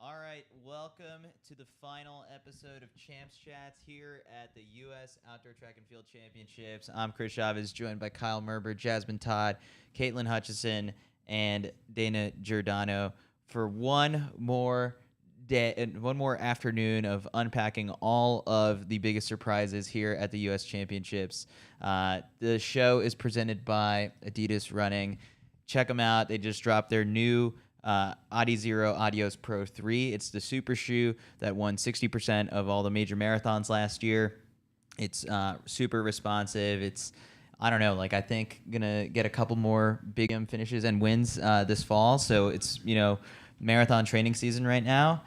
All right, welcome to the final episode of Champs Chats here at the U.S. Outdoor Track and Field Championships. I'm Chris Chavez, joined by Kyle Merber, Jasmine Todd, Caitlin Hutchison, and Dana Giordano for one more day and one more afternoon of unpacking all of the biggest surprises here at the U.S. Championships. The show is presented by Adidas Running. Check them out. They just dropped their new Adizero Adios Pro 3. It's the super shoe that won 60% of all the major marathons last year. It's super responsive. It's, I don't know, like I think gonna get a couple more big finishes and wins this fall. So it's, marathon training season right now.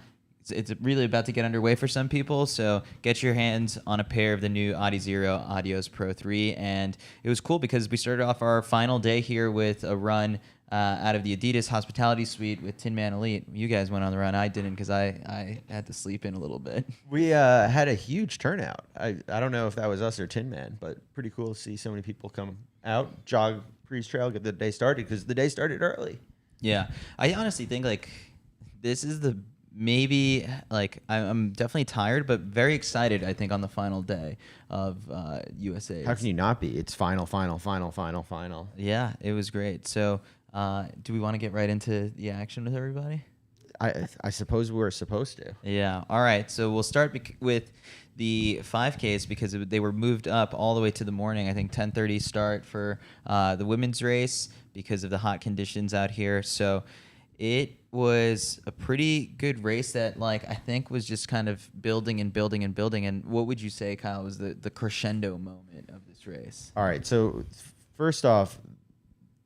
It's really about to get underway for some people. So get your hands on a pair of the new Adizero Adios Pro 3. And it was cool because we started off our final day here with a run out of the Adidas Hospitality Suite with Tin Man Elite. You guys went on the run. I didn't because I had to sleep in a little bit. We had a huge turnout. I don't know if that was us or Tin Man, but pretty cool to see so many people come out, jog Breeze Trail, get the day started because the day started early. Yeah. I honestly think this is I'm definitely tired, but very excited, I think, on the final day of USA. How can you not be? It's final. Yeah, it was great. So do we want to get right into the action with everybody? I suppose we're supposed to. Yeah. All right. So we'll start with the 5Ks because they were moved up all the way to the morning. I think 10:30 start for the women's race because of the hot conditions out here. So it was a pretty good race that, I think was just kind of building. And what would you say, Kyle, was the crescendo moment of this race? All right. So first off,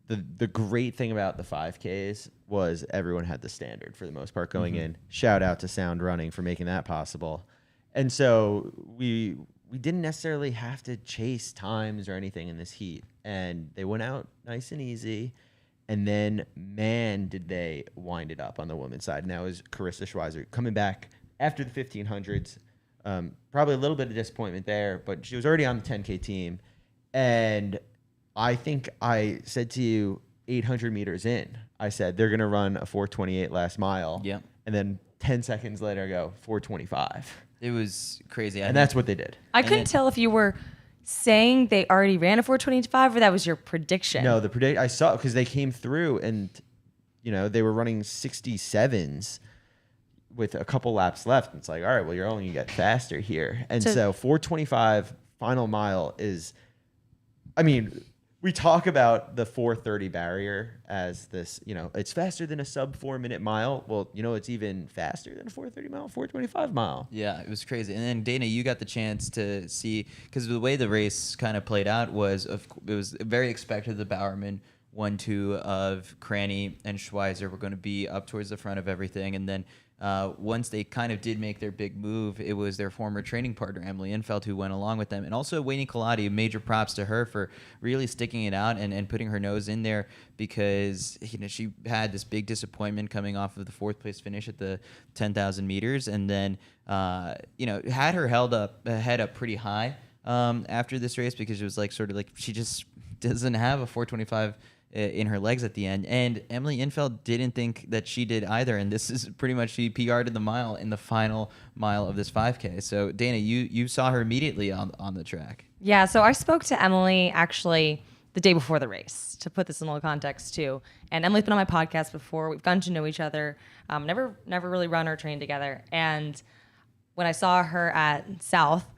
the great thing about the 5Ks was everyone had the standard for the most part going in. Shout out to Sound Running for making that possible. And so we didn't necessarily have to chase times or anything in this heat. And they went out nice and easy. And then, man, did they wind it up on the women's side. And that was Carissa Schweizer coming back after the 1500s. Probably a little bit of disappointment there, but she was already on the 10K team. And I think I said to you 800 meters in, I said, they're going to run a 4:28 last mile. Yep. And then 10 seconds later, I go 4:25. It was crazy. And that's what they did. I couldn't tell if you were saying they already ran a 4:25 or that was your prediction. No, I saw because they came through and, they were running 67s with a couple laps left. And it's like, all right, well, you're only going to get faster here. And so 4:25 final mile is, we talk about the 4:30 barrier as this, it's faster than a sub 4 minute mile. Well, it's even faster than a 4:30 mile, 4:25 mile. Yeah, it was crazy. And then Dana, you got the chance to see, because the way the race kind of played out was, it was very expected the Bowerman 1-2 of Cranny and Schweizer were going to be up towards the front of everything. And then once they kind of did make their big move, it was their former training partner, Emily Infeld, who went along with them. And also Wayne Colati, major props to her for really sticking it out and putting her nose in there because she had this big disappointment coming off of the fourth place finish at the 10,000 meters. And then, had her head up pretty high after this race because it was she just doesn't have a 4:25 in her legs at the end. And Emily Infeld didn't think that she did either. And this is pretty much, she PR'd the mile in the final mile of this 5K. So Dana, you saw her immediately on the track. Yeah, so I spoke to Emily actually the day before the race to put this in a little context too. And Emily's been on my podcast before. We've gotten to know each other. Never really run or trained together. And when I saw her at South,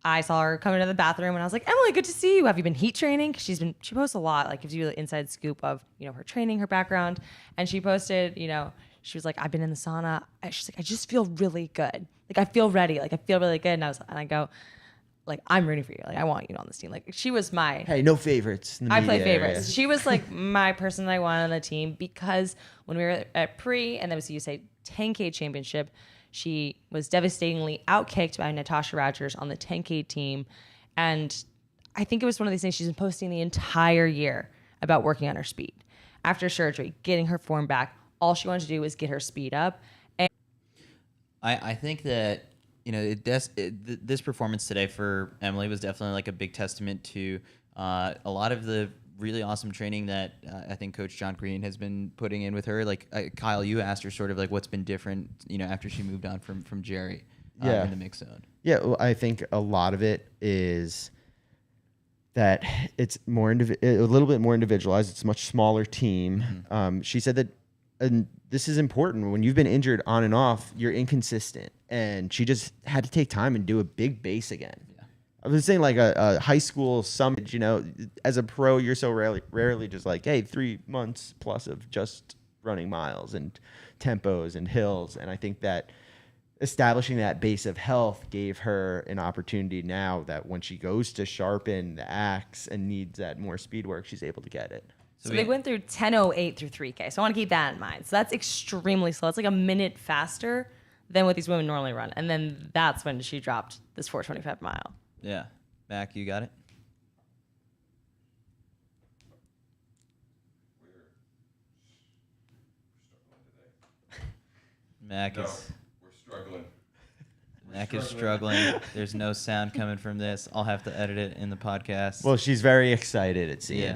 I saw her coming to the bathroom and I was like, Emily, good to see you. Have you been heat training? She posts a lot, gives you the inside scoop of, her training, her background. And she posted, she was like, I've been in the sauna. She's like, I just feel really good. I feel ready. I feel really good. And I go, I'm rooting for you. I want you on this team. She was my... Hey, no favorites. I play favorites. She was my person that I wanted on the team because when we were at pre and there was the USA 10K championship, she was devastatingly outkicked by Natasha Rogers on the 10K team. And I think it was one of these things she's been posting the entire year about working on her speed. After surgery, getting her form back, all she wanted to do was get her speed up. And I think that, this performance today for Emily was definitely a big testament to a lot of the really awesome training that I think Coach John Green has been putting in with her. Like Kyle, you asked her sort of like what's been different, after she moved on from Jerry in the mix zone. Yeah, well, I think a lot of it is that it's more a little bit more individualized. It's a much smaller team. Mm-hmm. She said that, and this is important, when you've been injured on and off, you're inconsistent, and she just had to take time and do a big base again. I was saying like a high school summit, as a pro, you're so rarely just like, hey, 3 months plus of just running miles and tempos and hills. And I think that establishing that base of health gave her an opportunity now that when she goes to sharpen the axe and needs that more speed work, she's able to get it. So they went through 10:08 through 3K. So I want to keep that in mind. So that's extremely slow. It's like a minute faster than what these women normally run. And then that's when she dropped this 4:25 mile. Yeah. Mac, you got it? Mac No, is we're struggling. Mac is struggling. There's no sound coming from this. I'll have to edit it in the podcast. Well, she's very excited, it seems. Yeah.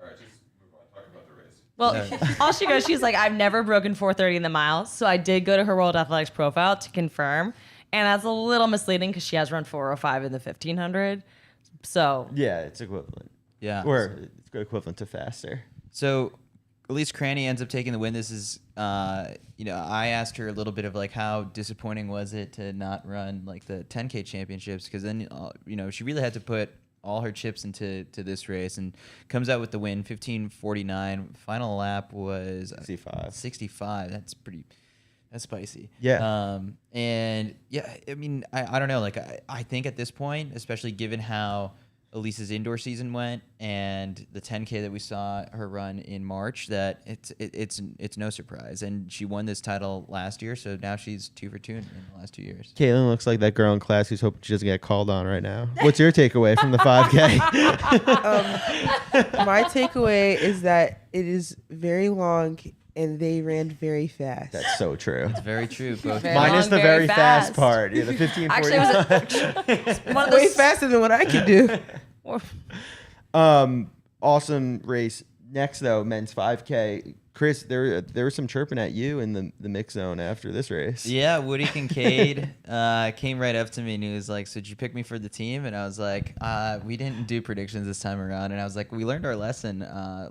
All right, just move on. Talk about the race. Well, all she goes, she's like, I've never broken 4:30 in the mile. So I did go to her World Athletics profile to confirm. And that's a little misleading because she has run 4:05 in the 1500. So Yeah, it's equivalent. Yeah. Or it's equivalent to faster. So Elise Cranny ends up taking the win. This is, I asked her a little bit of like how disappointing was it to not run like the 10K championships, because then, she really had to put all her chips into this race and comes out with the win, 15:49. Final lap was 65. That's spicy. Yeah. And yeah, I mean, I don't know. Like I think at this point, especially given how Elise's indoor season went and the 10K that we saw her run in March, that it's no surprise. And she won this title last year, so now she's 2 for 2 in the last 2 years. Caitlin looks like that girl in class who's hoping she doesn't get called on right now. What's your takeaway from the 5K? My takeaway is that it is very long and they ran very fast. That's so true. It's very true. Both Very Minus long, the very very fast fast. part. Yeah, the 15:49. actually, it was one of Way those. faster than what I can do. Awesome race. Next, though, men's 5K. Chris, there was some chirping at you in the mix zone after this race. Yeah, Woody Kincaid came right up to me and he was like, so did you pick me for the team? And I was like, we didn't do predictions this time around. And I was like, we learned our lesson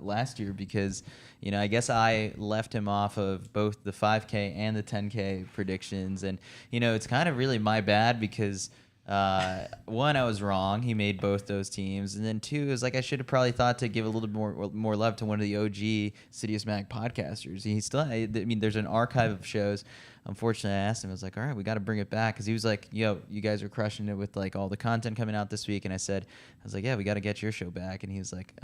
last year because, I guess I left him off of both the 5K and the 10K predictions. And, it's kind of really my bad because one, I was wrong. He made both those teams, and then two, it was like I should have probably thought to give a little more love to one of the OG CITIUS MAG podcasters. He still, I mean, there's an archive of shows. Unfortunately, I asked him. I was like, all right, we got to bring it back, because he was like, yo, you guys are crushing it with like all the content coming out this week, and I was like, yeah, we got to get your show back, and he was like.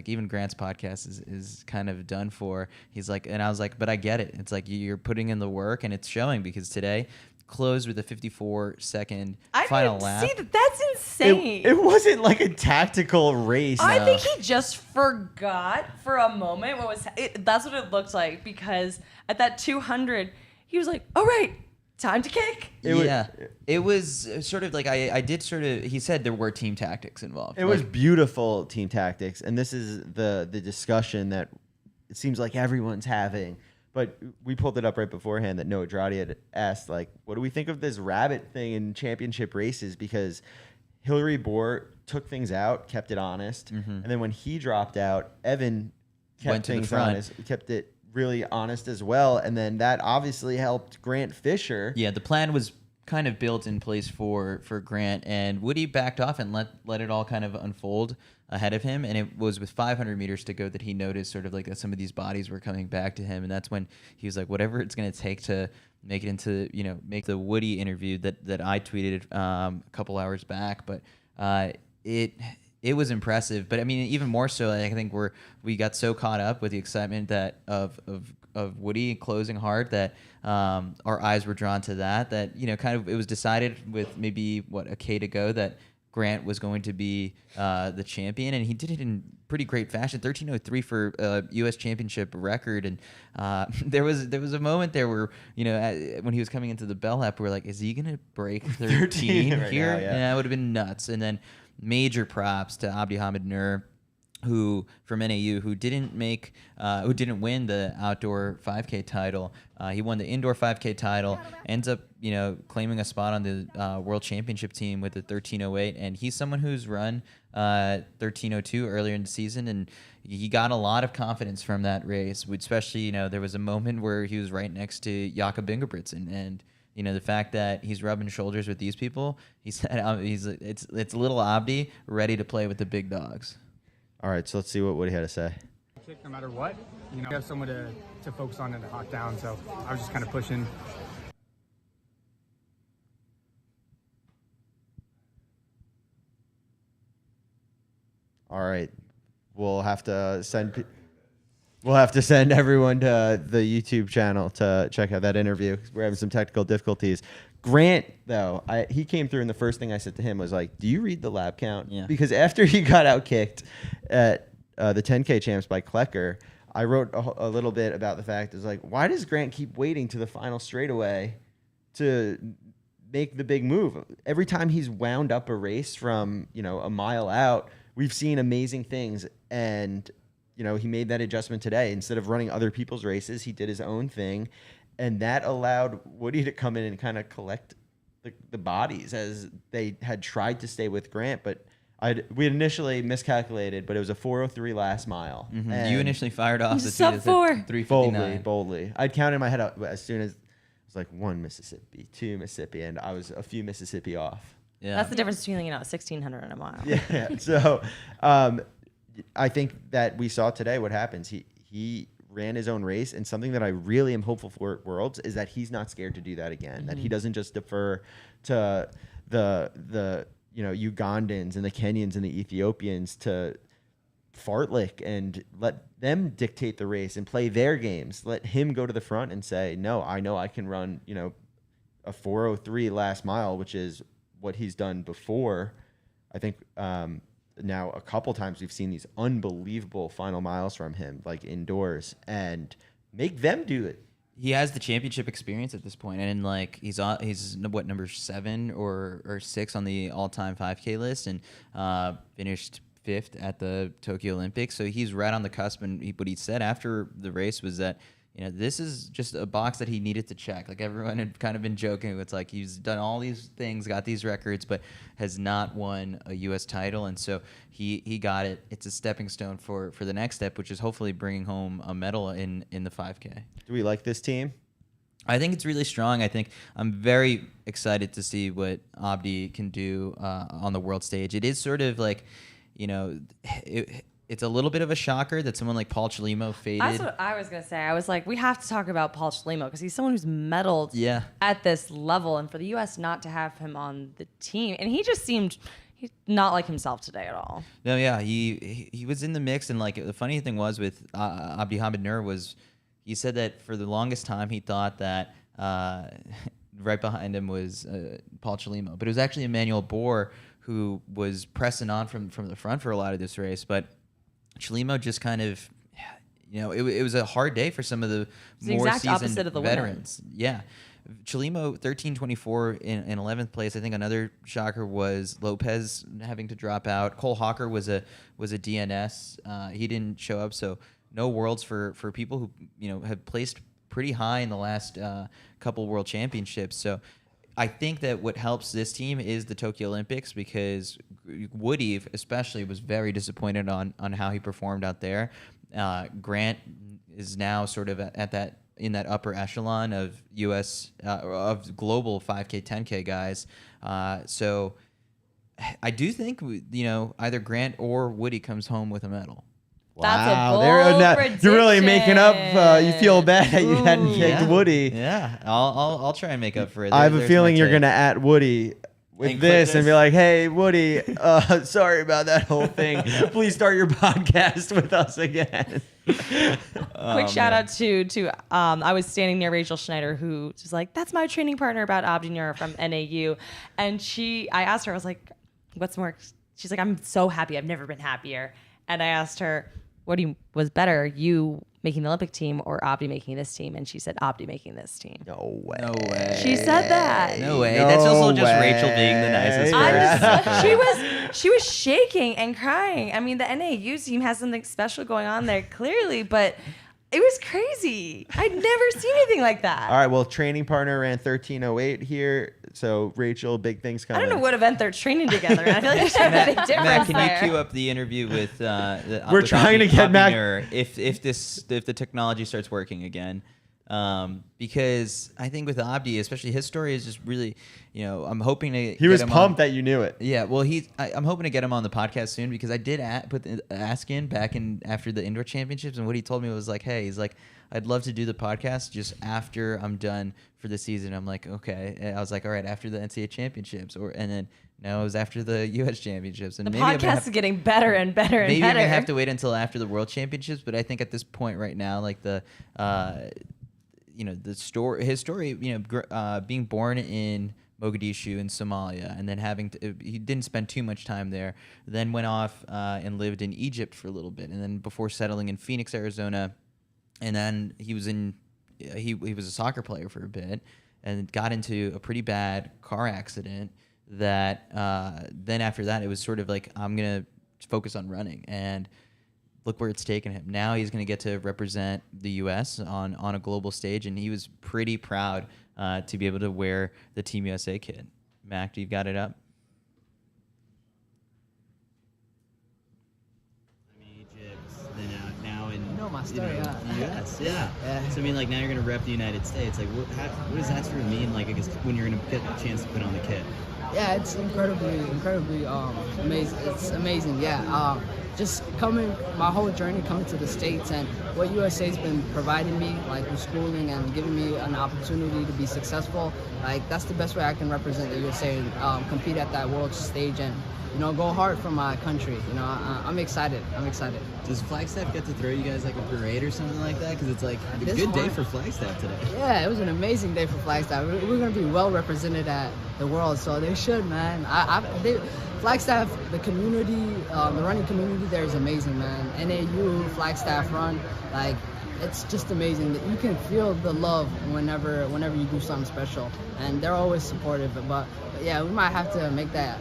Even Grant's podcast is kind of done for. He's like, and I was like, but I get it. It's like you're putting in the work, and it's showing, because today closed with a 54-second final lap. See, that's insane. It wasn't like a tactical race. I think he just forgot for a moment what was. That's what it looked like, because at that 200, he was like, "All right, time to kick." It was sort of like I did sort of. He said there were team tactics involved. It was beautiful team tactics, and this is the discussion that it seems like everyone's having. But we pulled it up right beforehand that Noah Lyles had asked, like, what do we think of this rabbit thing in championship races? Because Hillary Bohr took things out, kept it honest, and then when he dropped out, Evan kept things honest, kept it really honest as well, and then that obviously helped Grant Fisher. Yeah, the plan was kind of built in place for Grant, and Woody backed off and let it all kind of unfold ahead of him, and it was with 500 meters to go that he noticed sort of like that some of these bodies were coming back to him, and that's when he was like, whatever it's going to take to make it into, make the Woody interview that I tweeted a couple hours back, but it was impressive. But I mean, even more so, I think we got so caught up with the excitement that of Woody closing hard that our eyes were drawn to that kind of it was decided with maybe a K to go that Grant was going to be the champion, and he did it in pretty great fashion. 13:03 for U.S. championship record, and there was a moment there where when he was coming into the bell lap, we were like, is he gonna break 13 right here? now, yeah. And that would have been nuts. And then major props to Abdi Hamid Nur. who from NAU who didn't win the outdoor 5K title. He won the indoor 5K title, ends up claiming a spot on the world championship team with the 13:08, and he's someone who's run 13:02 earlier in the season, and he got a lot of confidence from that race. Especially there was a moment where he was right next to Jakob Ingebrigtsen, and the fact that he's rubbing shoulders with these people, he said it's little Abdi ready to play with the big dogs. All right, so let's see what Woody had to say. Kick no matter what. You have someone to focus on and to hawk down, so I was just kind of pushing. All right, we'll have to send everyone to the YouTube channel to check out that interview. We're having some technical difficulties. Grant, though, he came through, and the first thing I said to him was like, "Do you read the lap count?" Yeah. Because after he got out kicked at the 10K champs by Klecker, I wrote a little bit about the fact is like, why does Grant keep waiting to the final straightaway to make the big move? Every time he's wound up a race from a mile out, we've seen amazing things, and he made that adjustment today. Instead of running other people's races, he did his own thing. And that allowed Woody to come in and kind of collect the bodies as they had tried to stay with Grant. But we had initially miscalculated, but it was a 4:03 last mile. Mm-hmm. You initially fired off the sub 4. 3:59. Boldly. I'd count in my head as soon as it was like 1 Mississippi, 2 Mississippi, and I was a few Mississippi off. Yeah. That's the difference between 1,600 and a mile. Yeah. So I think that we saw today what happens. He ran his own race, and something that I really am hopeful for at Worlds is that he's not scared to do that again. Mm-hmm. That he doesn't just defer to the Ugandans and the Kenyans and the Ethiopians to fartlek and let them dictate the race and play their games. Let him go to the front and say, "No, I know I can run a 4:03 last mile," which is what he's done before. I think now a couple times we've seen these unbelievable final miles from him, like indoors, and make them do it. He has the championship experience at this point, and he's what, number 7 or 6 on the all-time 5K list, and finished 5th at the Tokyo Olympics. So he's right on the cusp. And what he said after the race was that this is just a box that he needed to check. Like everyone had kind of been joking. It's like he's done all these things, got these records, but has not won a U.S. title. And so he got it. It's a stepping stone for the next step, which is hopefully bringing home a medal in the 5K. Do we like this team? I think it's really strong. I think I'm very excited to see what Abdi can do on the world stage. It is sort of like, it's a little bit of a shocker that someone like Paul Chelimo faded. That's what I was going to say. I was like, we have to talk about Paul Chelimo because he's someone who's medaled at this level. And for the U.S. not to have him on the team. And he just seemed he's not like himself today at all. No, yeah. He was in the mix. And like the funny thing was with Abdi Hamid Nur was he said that for the longest time he thought that right behind him was Paul Chelimo. But it was actually Emmanuel Bohr who was pressing on from the front for a lot of this race. But Chelimo just kind of, it was a hard day for some of the more seasoned of the veterans. Women. Yeah. Chelimo, 13:24 in 11th place. I think another shocker was Lopez having to drop out. Cole Hawker was a DNS. He didn't show up, so no worlds for people who have placed pretty high in the last couple world championships. So I think that what helps this team is the Tokyo Olympics, because Woody especially was very disappointed on how he performed out there. Grant is now sort of in that upper echelon of U.S. Of global 5K, 10K guys. So I do think either Grant or Woody comes home with a medal. That's a bold prediction. You're really making up. You feel bad that you hadn't picked Woody. Yeah, I'll try and make up for it. I have a feeling you're going to at Woody with this and be like, "Hey, Woody, sorry about that whole thing. Please start your podcast with us again." Quick shout out to I was standing near Rachel Schneider, who was like, "That's my training partner about Abdi Nur from NAU," and I asked her, I was like, "What's more?" She's like, "I'm so happy. I've never been happier." And I asked her, what was better, you making the Olympic team or Abdi making this team? And she said, Abdi making this team. No way. No way. She said that. No way. That's also just Rachel being the nicest person. she was shaking and crying. I mean, the NAU team has something special going on there, clearly, but it was crazy. I'd never seen anything like that. All right, well, training partner ran 13:08 here. So, Rachel, big things coming. I don't know what event they're training together. I feel like there's a big difference Matt, can there. you cue up the interview with We're trying to get Mac. if the technology starts working again. Because I think with Abdi, especially his story is just really, I'm hoping to. He was pumped that you knew it. Yeah, well, I'm hoping to get him on the podcast soon because I did put the ask in back in after the indoor championships, and what he told me was like, hey, he's like, I'd love to do the podcast just after I'm done for the season. I'm like, okay. And I was like, all right, after the NCAA championships, and then no, it was after the U.S. championships. And the maybe podcast is getting better and better and maybe better. I'm gonna have to wait until after the World Championships, but I think at this point right now, like the his story, being born in Mogadishu in Somalia, and then he didn't spend too much time there, then went off and lived in Egypt for a little bit, and then before settling in Phoenix, Arizona, and then he was a soccer player for a bit, and got into a pretty bad car accident that then after that, it was sort of like, I'm going to focus on running, and look where it's taken him. Now he's going to get to represent the U.S. on a global stage, and he was pretty proud to be able to wear the Team USA kit. Mac, do you got it up? Egypt, then now in my story, the U.S. Yeah. So I mean, like now you're going to rep the United States. Like, what does that sort of mean? Like, I guess when you're going to get a chance to put on the kit. Yeah, it's incredibly amazing. It's amazing. Yeah. Just my whole journey coming to the States and what USA's been providing me, like with schooling and giving me an opportunity to be successful, like that's the best way I can represent the USA and compete at that world stage and, go hard for my country. I'm excited. Does Flagstaff get to throw you guys like a parade or something like that? Because it's like a good day for Flagstaff today. Yeah, it was an amazing day for Flagstaff. We're going to be well represented at the world, so they should, man. Flagstaff, the community, the running community there is amazing, man. NAU, Flagstaff run, like it's just amazing. You can feel the love whenever you do something special, and they're always supportive. But yeah, we might have to make that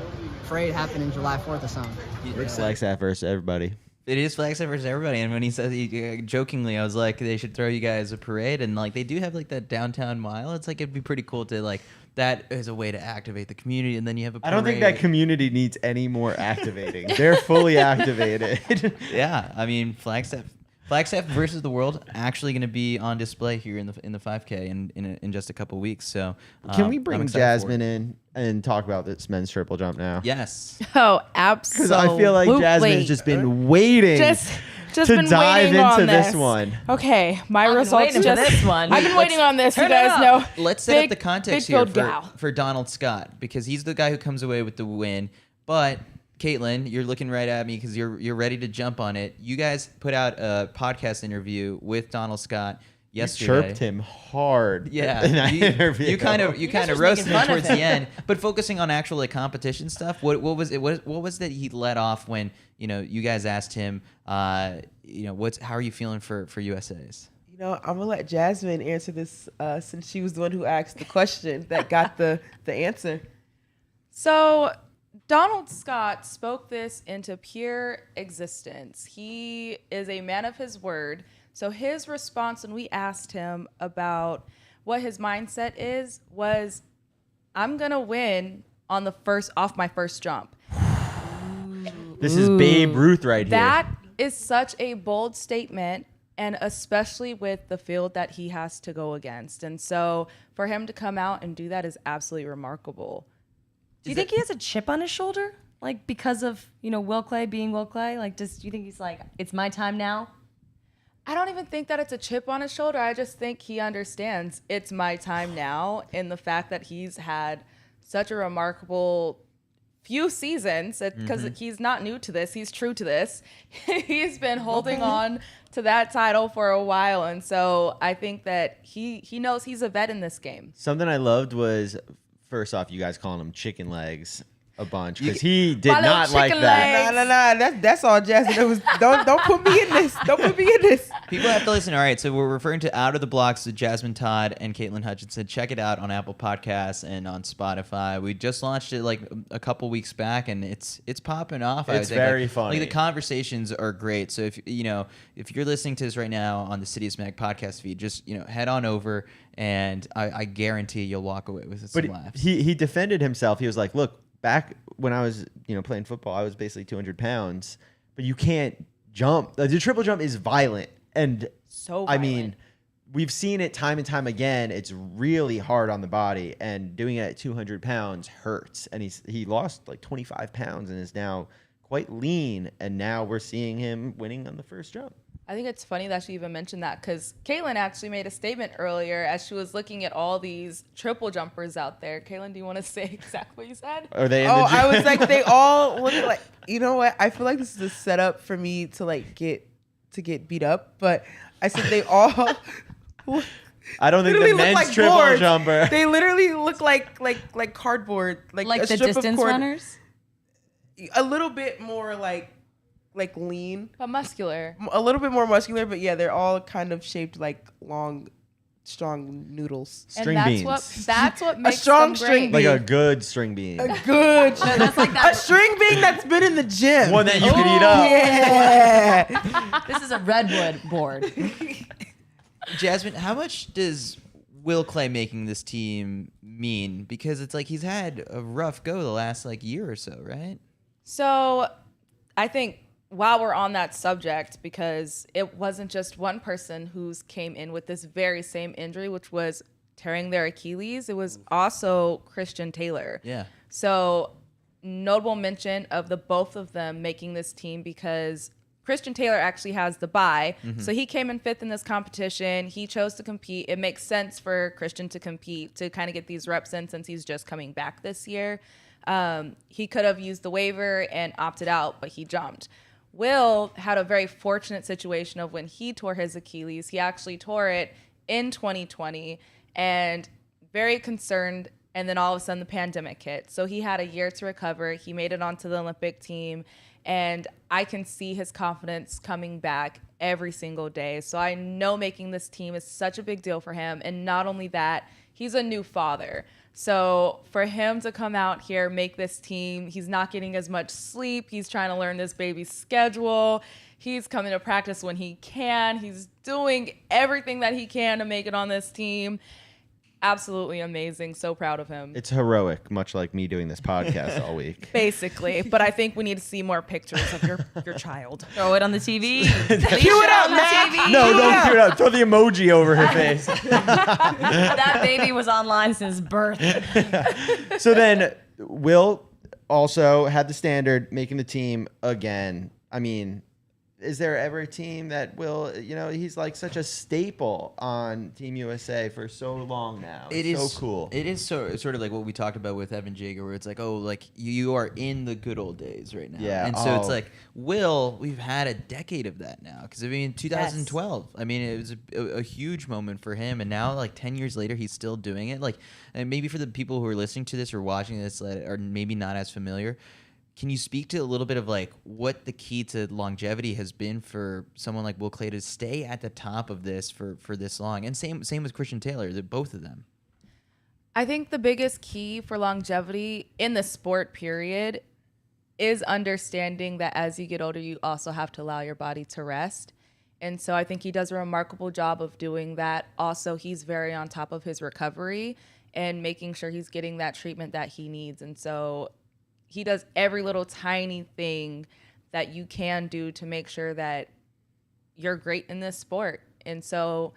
parade happen in July 4th or something. It's Flagstaff versus everybody. It is Flagstaff versus everybody, and when he says jokingly, I was like, they should throw you guys a parade, and like they do have like that downtown mile. It's like it'd be pretty cool to like that as a way to activate the community, and then you have a parade. I don't think that community needs any more activating. They're fully activated. Yeah, I mean Flagstaff versus the world actually going to be on display here in the 5K in just a couple weeks. So can we bring Jasmine in and talk about this men's triple jump now? Yes. Oh, absolutely. Because I feel like Jasmine's just been waiting. Just to been dive waiting into on this one. Okay, my I've been results waiting for this one. I've been waiting on this. You turn it guys up. know. Let's set up the context big here gold gal. for Donald Scott, because he's the guy who comes away with the win. But Caitlin, you're looking right at me because you're ready to jump on it. You guys put out a podcast interview with Donald Scott yesterday. You chirped him hard. Yeah, in that interview. You kind of guys were roasted making him fun towards of the end, but focusing on actual like competition stuff. What was it? What was that he let off when you guys asked him? How are you feeling for USA's? I'm gonna let Jasmine answer this since she was the one who asked the question that got the answer. So Donald Scott spoke this into pure existence. He is a man of his word. So his response when we asked him about what his mindset is was, I'm going to win off my first jump. This is Babe Ruth right here. That is such a bold statement, and especially with the field that he has to go against. And so for him to come out and do that is absolutely remarkable. Do you think he has a chip on his shoulder? Like because of, Will Clay being Will Clay? Like do you think he's like, it's my time now? I don't even think that it's a chip on his shoulder. I just think he understands it's my time now in the fact that he's had such a remarkable few seasons because he's not new to this. He's true to this. He's been holding on to that title for a while. And so I think that he knows he's a vet in this game. Something I loved was, first off, you guys calling them chicken legs. a bunch because he did My little not like chicken that. legs. That's all, Jasmine. It was don't put me in this. Don't put me in this. People have to listen. All right, so we're referring to Out of the Blocks with Jasmine Todd and Caitlin Hutchinson. Check it out on Apple Podcasts and on Spotify. We just launched it like a couple weeks back, and it's popping off. It's very funny. Like the conversations are great. So if you're listening to this right now on the CITIUS MAG podcast feed, just head on over, and I guarantee you'll walk away with some laughs. He defended himself. He was like, look, back when I was playing football, I was basically 200 pounds, but you can't jump. The triple jump is violent. And So I mean, violent. we've seen it time and time again. It's really hard on the body, and doing it at 200 pounds hurts. And he lost like 25 pounds and is now quite lean. And now we're seeing him winning on the first jump. I think it's funny that she even mentioned that because Caitlin actually made a statement earlier as she was looking at all these triple jumpers out there. Caitlin, do you want to say exactly what you said? Are they in Oh, the gym? I was like, they all look like. You know what? I feel like this is a setup for me to like get beat up. But I said they all. I don't think literally the look men's like triple boards. jumper. They literally look like cardboard, like a the strip of distance cord. runners. A little bit more like lean, But muscular. a little bit more muscular. But yeah, they're all kind of shaped like long, strong noodles. String and beans. that's what makes strong them string great. Like a good string bean. A good, that's like that. a string bean that's been in the gym. One that you could eat up. Yeah. This is a redwood board. Jasmine, how much does Will Clay making this team mean? Because it's like he's had a rough go the last like year or so, right? So I think while we're on that subject, because it wasn't just one person who's came in with this very same injury, which was tearing their Achilles. It was also Christian Taylor. Yeah. So notable mention of the both of them making this team because Christian Taylor actually has the bye. So he came in 5th in this competition. He chose to compete. It makes sense for Christian to compete to kind of get these reps in since he's just coming back this year. He could have used the waiver and opted out, but he jumped. Will had a very fortunate situation of when he tore his Achilles. He actually tore it in 2020 and very concerned. And then all of a sudden the pandemic hit. So he had a year to recover. He made it onto the Olympic team. And I can see his confidence coming back every single day. So I know making this team is such a big deal for him. And not only that, he's a new father. So for him to come out here, make this team, he's not getting as much sleep. He's trying to learn this baby's schedule. He's coming to practice when he can. He's doing everything that he can to make it on this team. Absolutely amazing. So proud of him. It's heroic, much like me doing this podcast all week. Basically. But I think we need to see more pictures of your child. Throw it on the TV. Cue it up, man. No, don't cue it up. Throw the emoji over her face. That baby was online since birth. So then Will also had the standard making the team again. I mean, is there ever a team that will, he's like such a staple on Team USA for so long now. It's so cool. It is sort of like what we talked about with Evan Jager, where it's like, oh, like you are in the good old days right now. Yeah. And so it's like, Will, we've had a decade of that now. Because, I mean, 2012, I mean, it was a huge moment for him. And now, like, 10 years later, he's still doing it. Like, and maybe for the people who are listening to this or watching this that are maybe not as familiar, can you speak to a little bit of like what the key to longevity has been for someone like Will Clay to stay at the top of this for this long? And same with Christian Taylor, both of them. I think the biggest key for longevity in the sport period is understanding that as you get older, you also have to allow your body to rest. And so I think he does a remarkable job of doing that. Also, he's very on top of his recovery and making sure he's getting that treatment that he needs. And so he does every little tiny thing that you can do to make sure that you're great in this sport. And so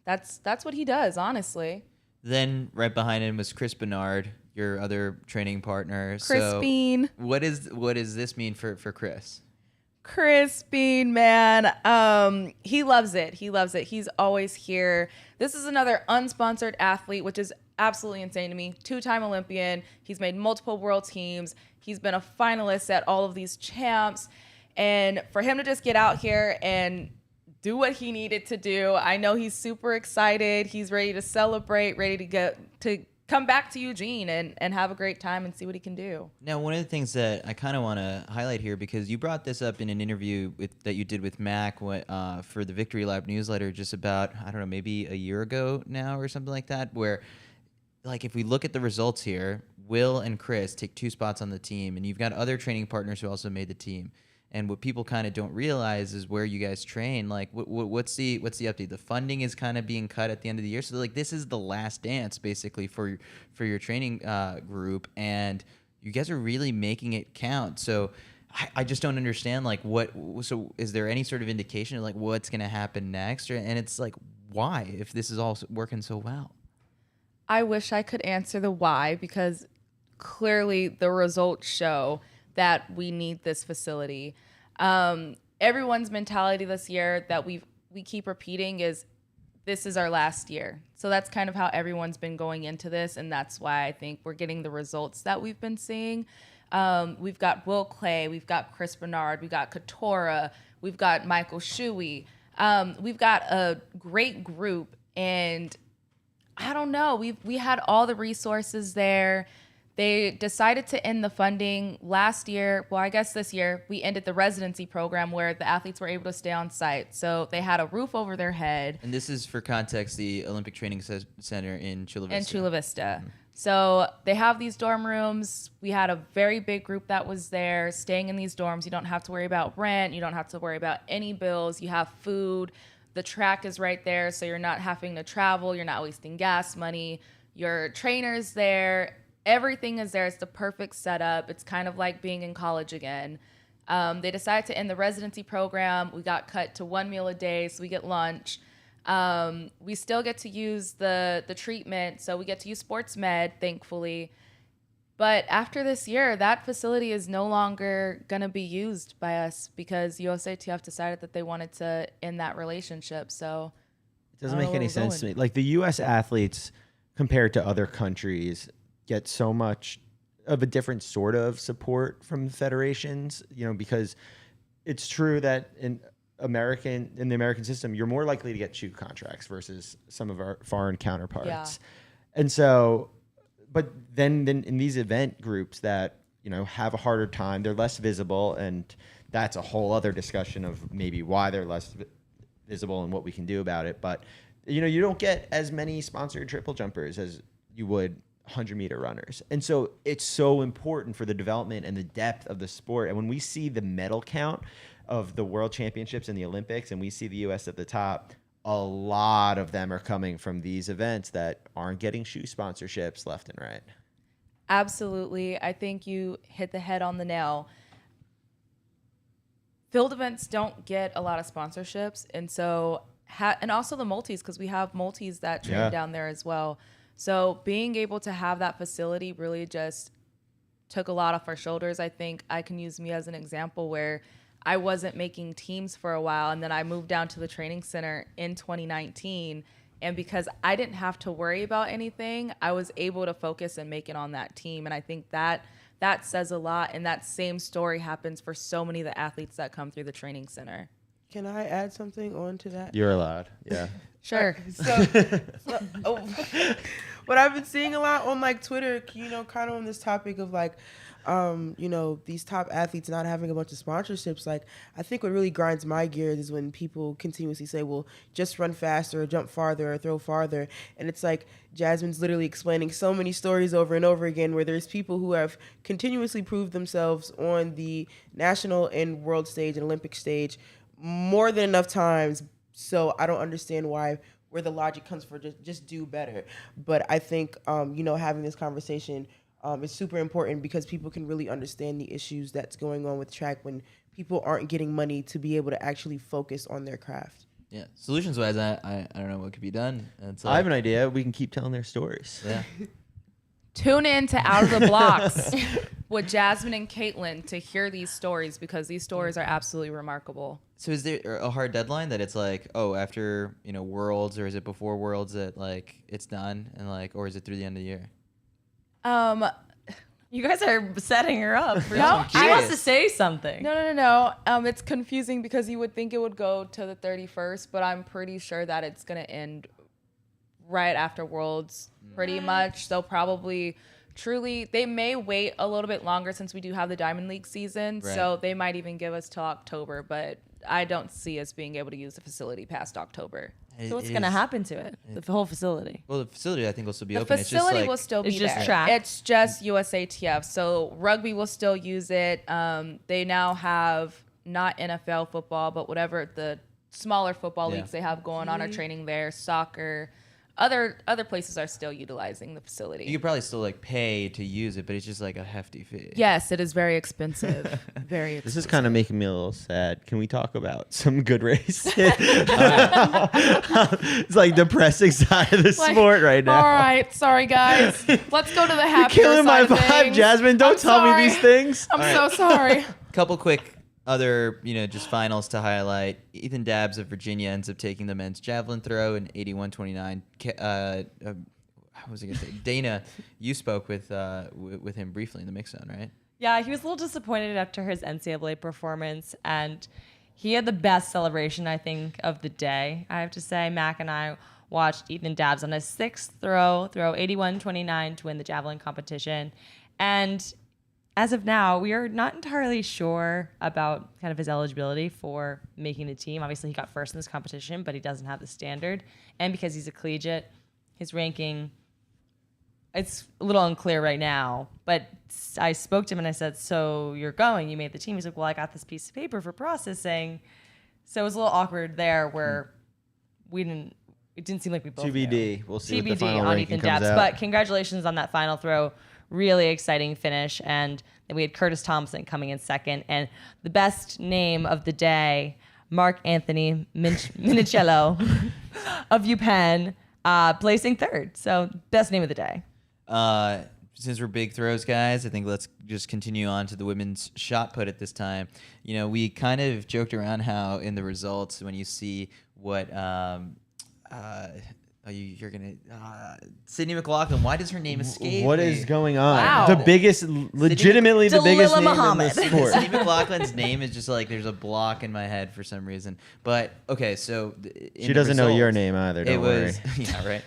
that's what he does, honestly. Then right behind him was Chris Bernard, your other training partner. Chris Bean. What does this mean for Chris? Chris Bean, man. He loves it. He's always here. This is another unsponsored athlete, which is absolutely insane to me. 2-time Olympian. He's made multiple world teams. He's been a finalist at all of these champs. And for him to just get out here and do what he needed to do, I know he's super excited. He's ready to celebrate, ready to come back to Eugene and have a great time and see what he can do. Now, one of the things that I kind of want to highlight here, because you brought this up in an interview that you did with Mac for the Victory Lab newsletter just about, I don't know, maybe a year ago now or something like that, where, like, if we look at the results here, Will and Chris take 2 spots on the team, and you've got other training partners who also made the team. And what people kind of don't realize is where you guys train. Like, what's the update? The funding is kind of being cut at the end of the year. So, like, this is the last dance, basically, for your training group. And you guys are really making it count. So I just don't understand, like, so is there any sort of indication of, like, what's going to happen next? And it's like, why, if this is all working so well? I wish I could answer the why, because clearly the results show that we need this facility. Everyone's mentality this year that we keep repeating is, this is our last year. So that's kind of how everyone's been going into this, and that's why I think we're getting the results that we've been seeing. We've got Will Clay, we've got Chris Bernard, we've got Katora, we've got Michael Shuey. We've got a great group, and I don't know, we had all the resources there. They decided to end the funding last year. Well, I guess this year we ended the residency program where the athletes were able to stay on site. So they had a roof over their head. And this is, for context, the Olympic Training Center in Chula Vista. In Chula Vista. So they have these dorm rooms. We had a very big group that was there staying in these dorms. You don't have to worry about rent. You don't have to worry about any bills. You have food. The track is right there, so you're not having to travel. You're not wasting gas money. Your trainer's there. Everything is there. It's the perfect setup. It's kind of like being in college again. They decided to end the residency program. We got cut to 1 meal a day, so we get lunch. We still get to use the treatment, so we get to use sports med, thankfully. But after this year, that facility is no longer going to be used by us because USATF decided that they wanted to end that relationship. So it doesn't make any sense to me. Like, the U.S. athletes compared to other countries get so much of a different sort of support from federations, because it's true that in the American system, you're more likely to get shoe contracts versus some of our foreign counterparts. Yeah. And so, but then in these event groups that, have a harder time, they're less visible, and that's a whole other discussion of maybe why they're less visible and what we can do about it. But, you don't get as many sponsored triple jumpers as you would 100-meter runners. And so it's so important for the development and the depth of the sport. And when we see the medal count of the world championships and the Olympics, and we see the U.S. at the top, a lot of them are coming from these events that aren't getting shoe sponsorships left and right. Absolutely. I think you hit the head on the nail. Field events don't get a lot of sponsorships. And so, and also the multis, because we have multis that train down there as well. So being able to have that facility really just took a lot off our shoulders. I think I can use me as an example where I wasn't making teams for a while, and then I moved down to the training center in 2019. And because I didn't have to worry about anything, I was able to focus and make it on that team. And I think that says a lot. And that same story happens for so many of the athletes that come through the training center. Can I add something on to that? You're allowed. Yeah. Sure. What I've been seeing a lot on like Twitter, kind of on this topic of like, these top athletes not having a bunch of sponsorships. Like, I think what really grinds my gears is when people continuously say, well, just run faster or jump farther or throw farther. And it's like Jasmine's literally explaining so many stories over and over again where there's people who have continuously proved themselves on the national and world stage and Olympic stage more than enough times. So I don't understand where the logic comes for just do better. But I think, having this conversation is super important because people can really understand the issues that's going on with track when people aren't getting money to be able to actually focus on their craft. Yeah. Solutions-wise, I don't know what could be done. I have an idea. We can keep telling their stories. Yeah. Tune in to Out of the Blocks with Jasmine and Caitlin to hear these stories because these stories are absolutely remarkable. So is there a hard deadline that it's like, after, Worlds, or is it before Worlds that like it's done, and like, or is it through the end of the year? You guys are setting her up. No, She wants to say something. No. It's confusing because you would think it would go to the 31st, but I'm pretty sure that it's going to end right after Worlds, pretty much. They'll probably they may wait a little bit longer since we do have the Diamond League season. Right. So they might even give us till October, but I don't see us being able to use the facility past October. So what's going to happen to it? The whole facility? Well, the facility I think will still be The open. facility it's just will still be it's just there. track? It's just USATF. So rugby will still use it. They now have not NFL football, but whatever the smaller football leagues they have going on are training there. Soccer, other places are still utilizing the facility. You could probably still like pay to use it, but it's just like a hefty fee. Yes, it is very expensive. Very expensive. This is kind of making me a little sad. Can we talk about some good races? It's like depressing side of the sport right now. All right, sorry guys. Let's go to the You're happier killing my side of vibe, things. Jasmine. Don't I'm tell me sorry. these things. I'm so sorry. Couple quick other, just finals to highlight. Ethan Dabbs of Virginia ends up taking the men's javelin throw in 81-29. What was I gonna say? Dana, you spoke with him briefly in the mix zone, right? Yeah, he was a little disappointed after his NCAA performance, and he had the best celebration, I think, of the day. I have to say, Mac and I watched Ethan Dabbs on his sixth throw 81-29 to win the javelin competition. And as of now, we are not entirely sure about kind of his eligibility for making the team. Obviously, he got first in this competition, but he doesn't have the standard. And because he's a collegiate, his ranking, it's a little unclear right now. But I spoke to him and I said, so you're going, you made the team. He's like, well, I got this piece of paper for processing. So it was a little awkward there where it didn't seem like we both TBD. knew. We'll see what the TBD final on ranking Ethan comes Dabbs. out. But congratulations on that final throw. Really exciting finish. And then we had Curtis Thompson coming in second. And the best name of the day, Mark Anthony Minicello of UPenn, placing third. So best name of the day. Since we're big throws guys, I think let's just continue on to the women's shot put at this time. We kind of joked around how in the results when you see what you're gonna Sydney McLaughlin. Why does her name escape What me? is going on? Wow. The biggest, legitimately the biggest Delilah name Muhammad. in the sport. Sydney McLaughlin's name is just like there's a block in my head for some reason. But okay, so She doesn't know your name either. Don't worry. yeah, right.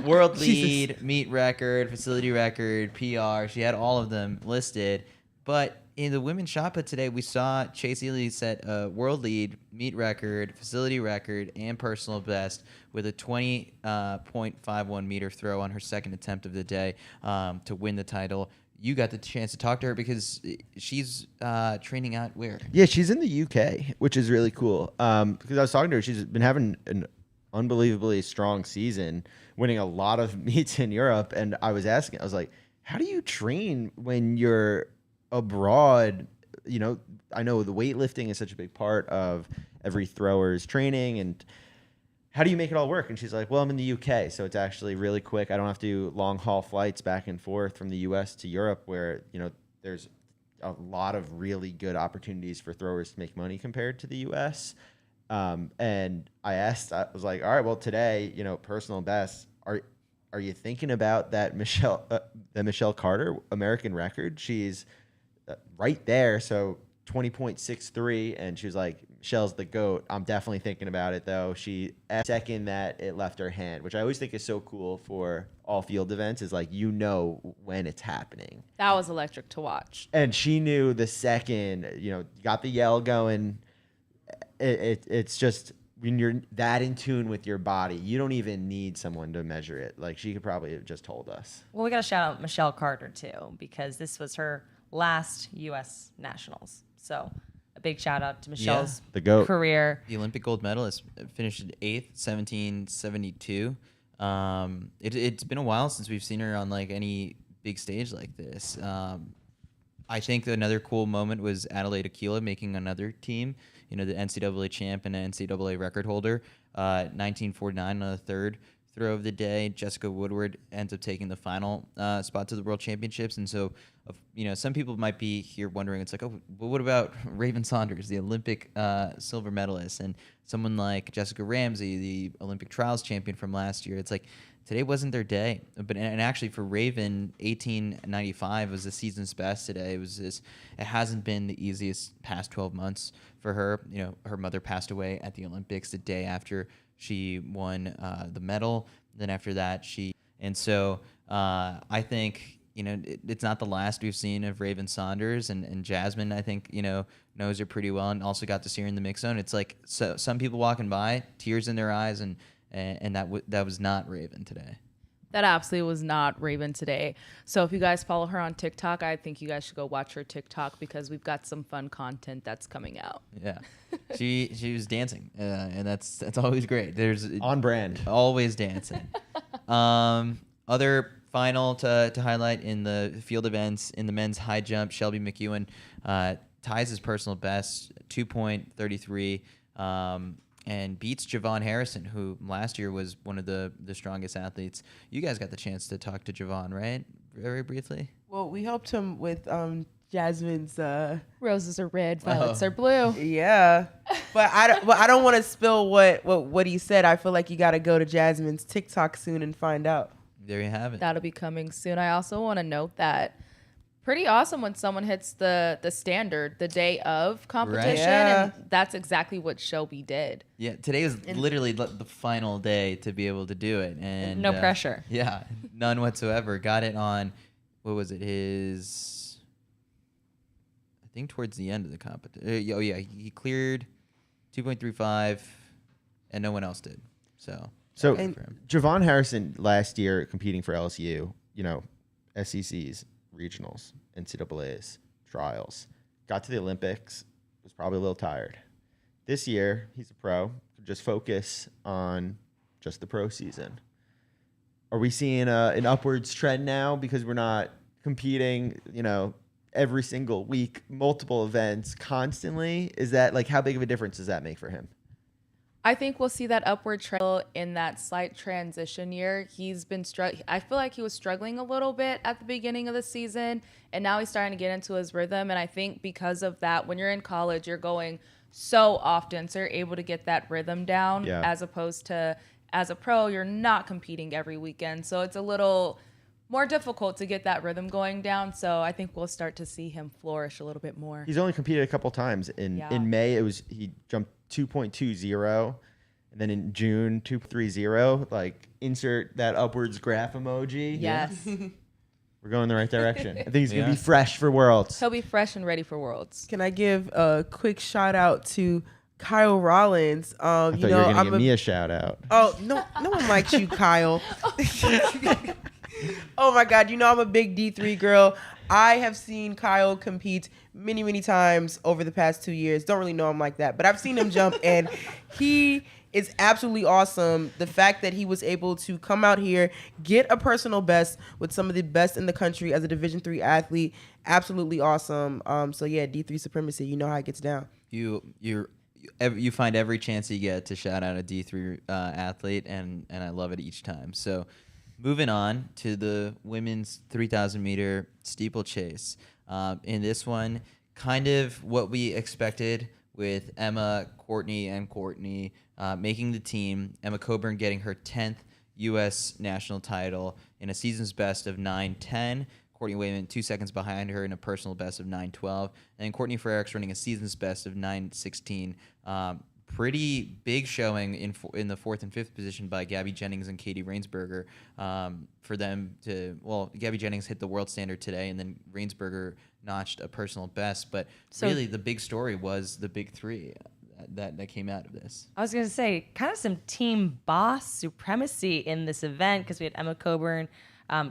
World lead, meet record, facility record, PR. She had all of them listed. But in the women's shot put today, we saw Chase Ely set a world lead, meet record, facility record, and personal best with a 20.51 meter throw on her second attempt of the day to win the title. You got the chance to talk to her because she's training out where? Yeah, she's in the UK, which is really cool. Because I was talking to her, she's been having an unbelievably strong season, winning a lot of meets in Europe. And I was like, how do you train when you're abroad? I know the weightlifting is such a big part of every thrower's training, and how do you make it all work? And she's like, well, I'm in the UK, so it's actually really quick. I don't have to do long haul flights back and forth from the US to Europe, where there's a lot of really good opportunities for throwers to make money compared to the US. And I was like, all right, well, today, personal best, are you thinking about that Michelle Carter American record? She's right there, so 20.63, and she was like, Michelle's the GOAT. I'm definitely thinking about it, though. She, second that it left her hand, which I always think is so cool for all field events, is like, when it's happening. That was electric to watch. And she knew the second, got the yell going. It's just, when you're that in tune with your body, you don't even need someone to measure it. Like, she could probably have just told us. Well, we got to shout out Michelle Carter, too, because this was her last U.S. Nationals. So a big shout out to Michelle's the GOAT. career. The Olympic gold medalist finished 8th, 1772. It's been a while since we've seen her on like any big stage like this. I think another cool moment was Adelaide Aquila making another team. The NCAA champ and NCAA record holder. 1949 on the third throw of the day. Jessica Woodward ends up taking the final spot to the World Championships. And so, some people might be here wondering, it's like, oh, but what about Raven Saunders, the Olympic silver medalist, and someone like Jessica Ramsey, the Olympic trials champion from last year? It's like, today wasn't their day. But and actually for Raven, 1895 was the season's best today. It hasn't been the easiest past 12 months for her. Her mother passed away at the Olympics the day after she won the medal. then after that, and so I think, it's not the last we've seen of Raven Saunders, and Jasmine, I think, knows her pretty well, and also got to see her in the mix zone. It's like, so some people walking by, tears in their eyes, and that was not Raven today. That absolutely was not Raven today. So if you guys follow her on TikTok, I think you guys should go watch her TikTok because we've got some fun content that's coming out. Yeah, she was dancing, and that's always great. There's On brand. always dancing. Other final to highlight in the field events, in the men's high jump, Shelby McEwen ties his personal best, 2.33. And beats Javon Harrison, who last year was one of the strongest athletes. You guys got the chance to talk to Javon, right? Very briefly. Well, we helped him with Jasmine's. Roses are red, violets are blue. Yeah, but I don't want to spill what he said. I feel like you got to go to Jasmine's TikTok soon and find out. There you have it. That'll be coming soon. I also want to note that pretty awesome when someone hits the standard the day of competition, Right. Yeah. and that's exactly what Shelby did. Yeah, today was literally the final day to be able to do it, and No pressure. Yeah, none whatsoever. Got it on, what was it? I think towards the end of the competition. Oh yeah, he cleared 2.35, and no one else did. So So for him. Javon Harrison last year competing for LSU, SECs, regionals, NCAAs, trials, got to the Olympics, was probably a little tired. This year, he's a pro, could just focus on just the pro season. Are we seeing an upwards trend now because we're not competing, every single week, multiple events constantly? Is that how big of a difference does that make for him? I think we'll see that upward trend in that slight transition year. He's been I feel like he was struggling a little bit at the beginning of the season, and now he's starting to get into his rhythm. And I think because of that, when you're in college, you're going so often, so you're able to get that rhythm down, as opposed to as a pro, you're not competing every weekend. So it's a little more difficult to get that rhythm going down. So I think we'll start to see him flourish a little bit more. He's only competed a couple times. In May, he jumped 2.20, and then in June 2.30. Insert that upwards graph emoji. Yes. We're going in the right direction. I think he's gonna be fresh for Worlds. He'll be fresh and ready for Worlds. Can I give a quick shout out to Kyle Rollins? I thought you were gonna give me a shout out. Oh, no one likes you, Kyle. Oh my God, I'm a big D3 girl. I have seen Kyle compete many, many times over the past 2 years. Don't really know him like that, but I've seen him jump, and he is absolutely awesome. The fact that he was able to come out here, get a personal best with some of the best in the country as a Division III athlete, absolutely awesome. So yeah, D3 supremacy. You know how it gets down. You find every chance you get to shout out a D3 athlete, and I love it each time. So moving on to the women's 3,000 meter steeplechase. In this one, kind of what we expected with Emma, Courtney making the team. Emma Coburn getting her 10th U.S. national title in a season's best of 9:10. Courtney Wayman 2 seconds behind her in a personal best of 9:12. And Courtney Frericks running a season's best of 9:16. Pretty big showing in the fourth and fifth position by Gabby Jennings and Katie Rainsberger for them to, Gabby Jennings hit the world standard today, and then Rainsberger notched a personal best. But really, the big story was the big three that came out of this. I was going to say, kind of some team boss supremacy in this event, because we had Emma Coburn,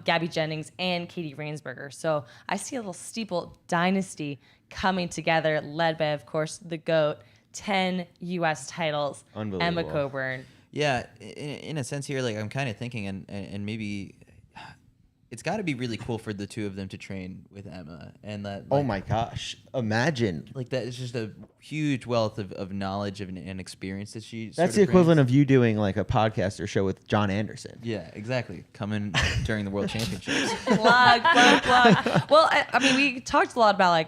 Gabby Jennings, and Katie Rainsberger. So I see a little steeple dynasty coming together, led by, of course, the GOAT. 10 U.S. titles, Emma Coburn. Yeah, in a sense here, I'm kind of thinking, and maybe it's got to be really cool for the two of them to train with Emma, and that. Oh my gosh! Imagine that is just a huge wealth of knowledge and experience that she. That's the equivalent of you doing a podcast or show with John Anderson. Yeah, exactly. Coming during the World Championships. Plug. Well, I mean, we talked a lot about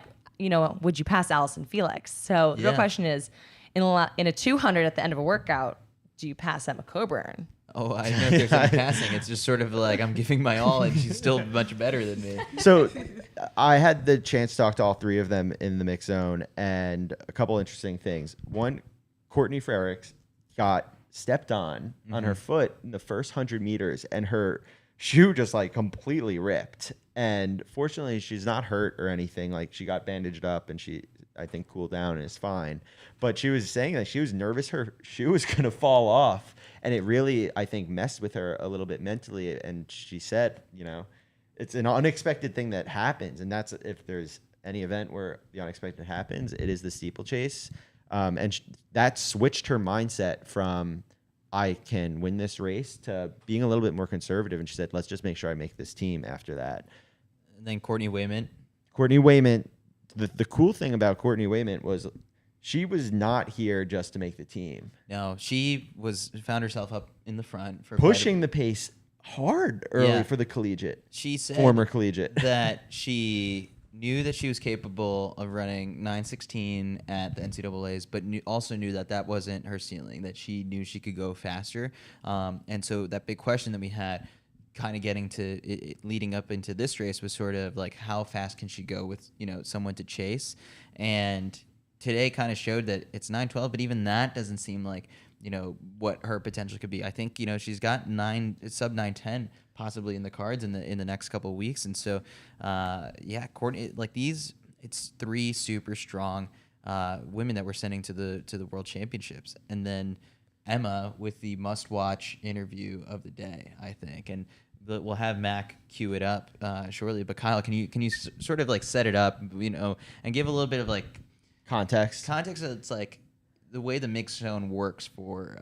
would you pass Allison Felix? So the real question is, in a 200 at the end of a workout, do you pass Emma Coburn? Oh, I don't know if there's any passing. It's just sort of I'm giving my all, and she's still much better than me. So I had the chance to talk to all three of them in the mix zone, and a couple interesting things. One, Courtney Frericks got stepped on her foot in the first 100 meters, and her shoe just like completely ripped. And fortunately, she's not hurt or anything. Like, she got bandaged up and she, I think, cooled down and is fine. But she was saying that she was nervous her shoe was going to fall off. And it really, I think, messed with her a little bit mentally. And she said, you know, it's an unexpected thing that happens. And that's, if there's any event where the unexpected happens, it is the steeplechase. And that switched her mindset from, I can win this race, to being a little bit more conservative. And she said, let's just make sure I make this team after that. And then Courtney Wayment. The cool thing about Courtney Wayment was she was not here just to make the team. No, she found herself up in the front for pushing the pace hard early for the collegiate. She said former collegiate that she knew that she was capable of running 9:16 at the NCAAs, but also knew that that wasn't her ceiling, that she knew she could go faster. And so that big question that we had kind of getting to it, leading up into this race, was sort of like, how fast can she go with, you know, someone to chase? And today kind of showed that it's 9:12, but even that doesn't seem like, you know, what her potential could be. I think, you know, she's got sub 9:10 possibly in the cards in the next couple of weeks. And so, Courtney, like it's 3 super strong women that we're sending to the World Championships. And then Emma with the must-watch interview of the day, I think. And we'll have Mac cue it up shortly. But Kyle, can you sort of like set it up, you know, and give a little bit of like context? It's like the way the mix zone works for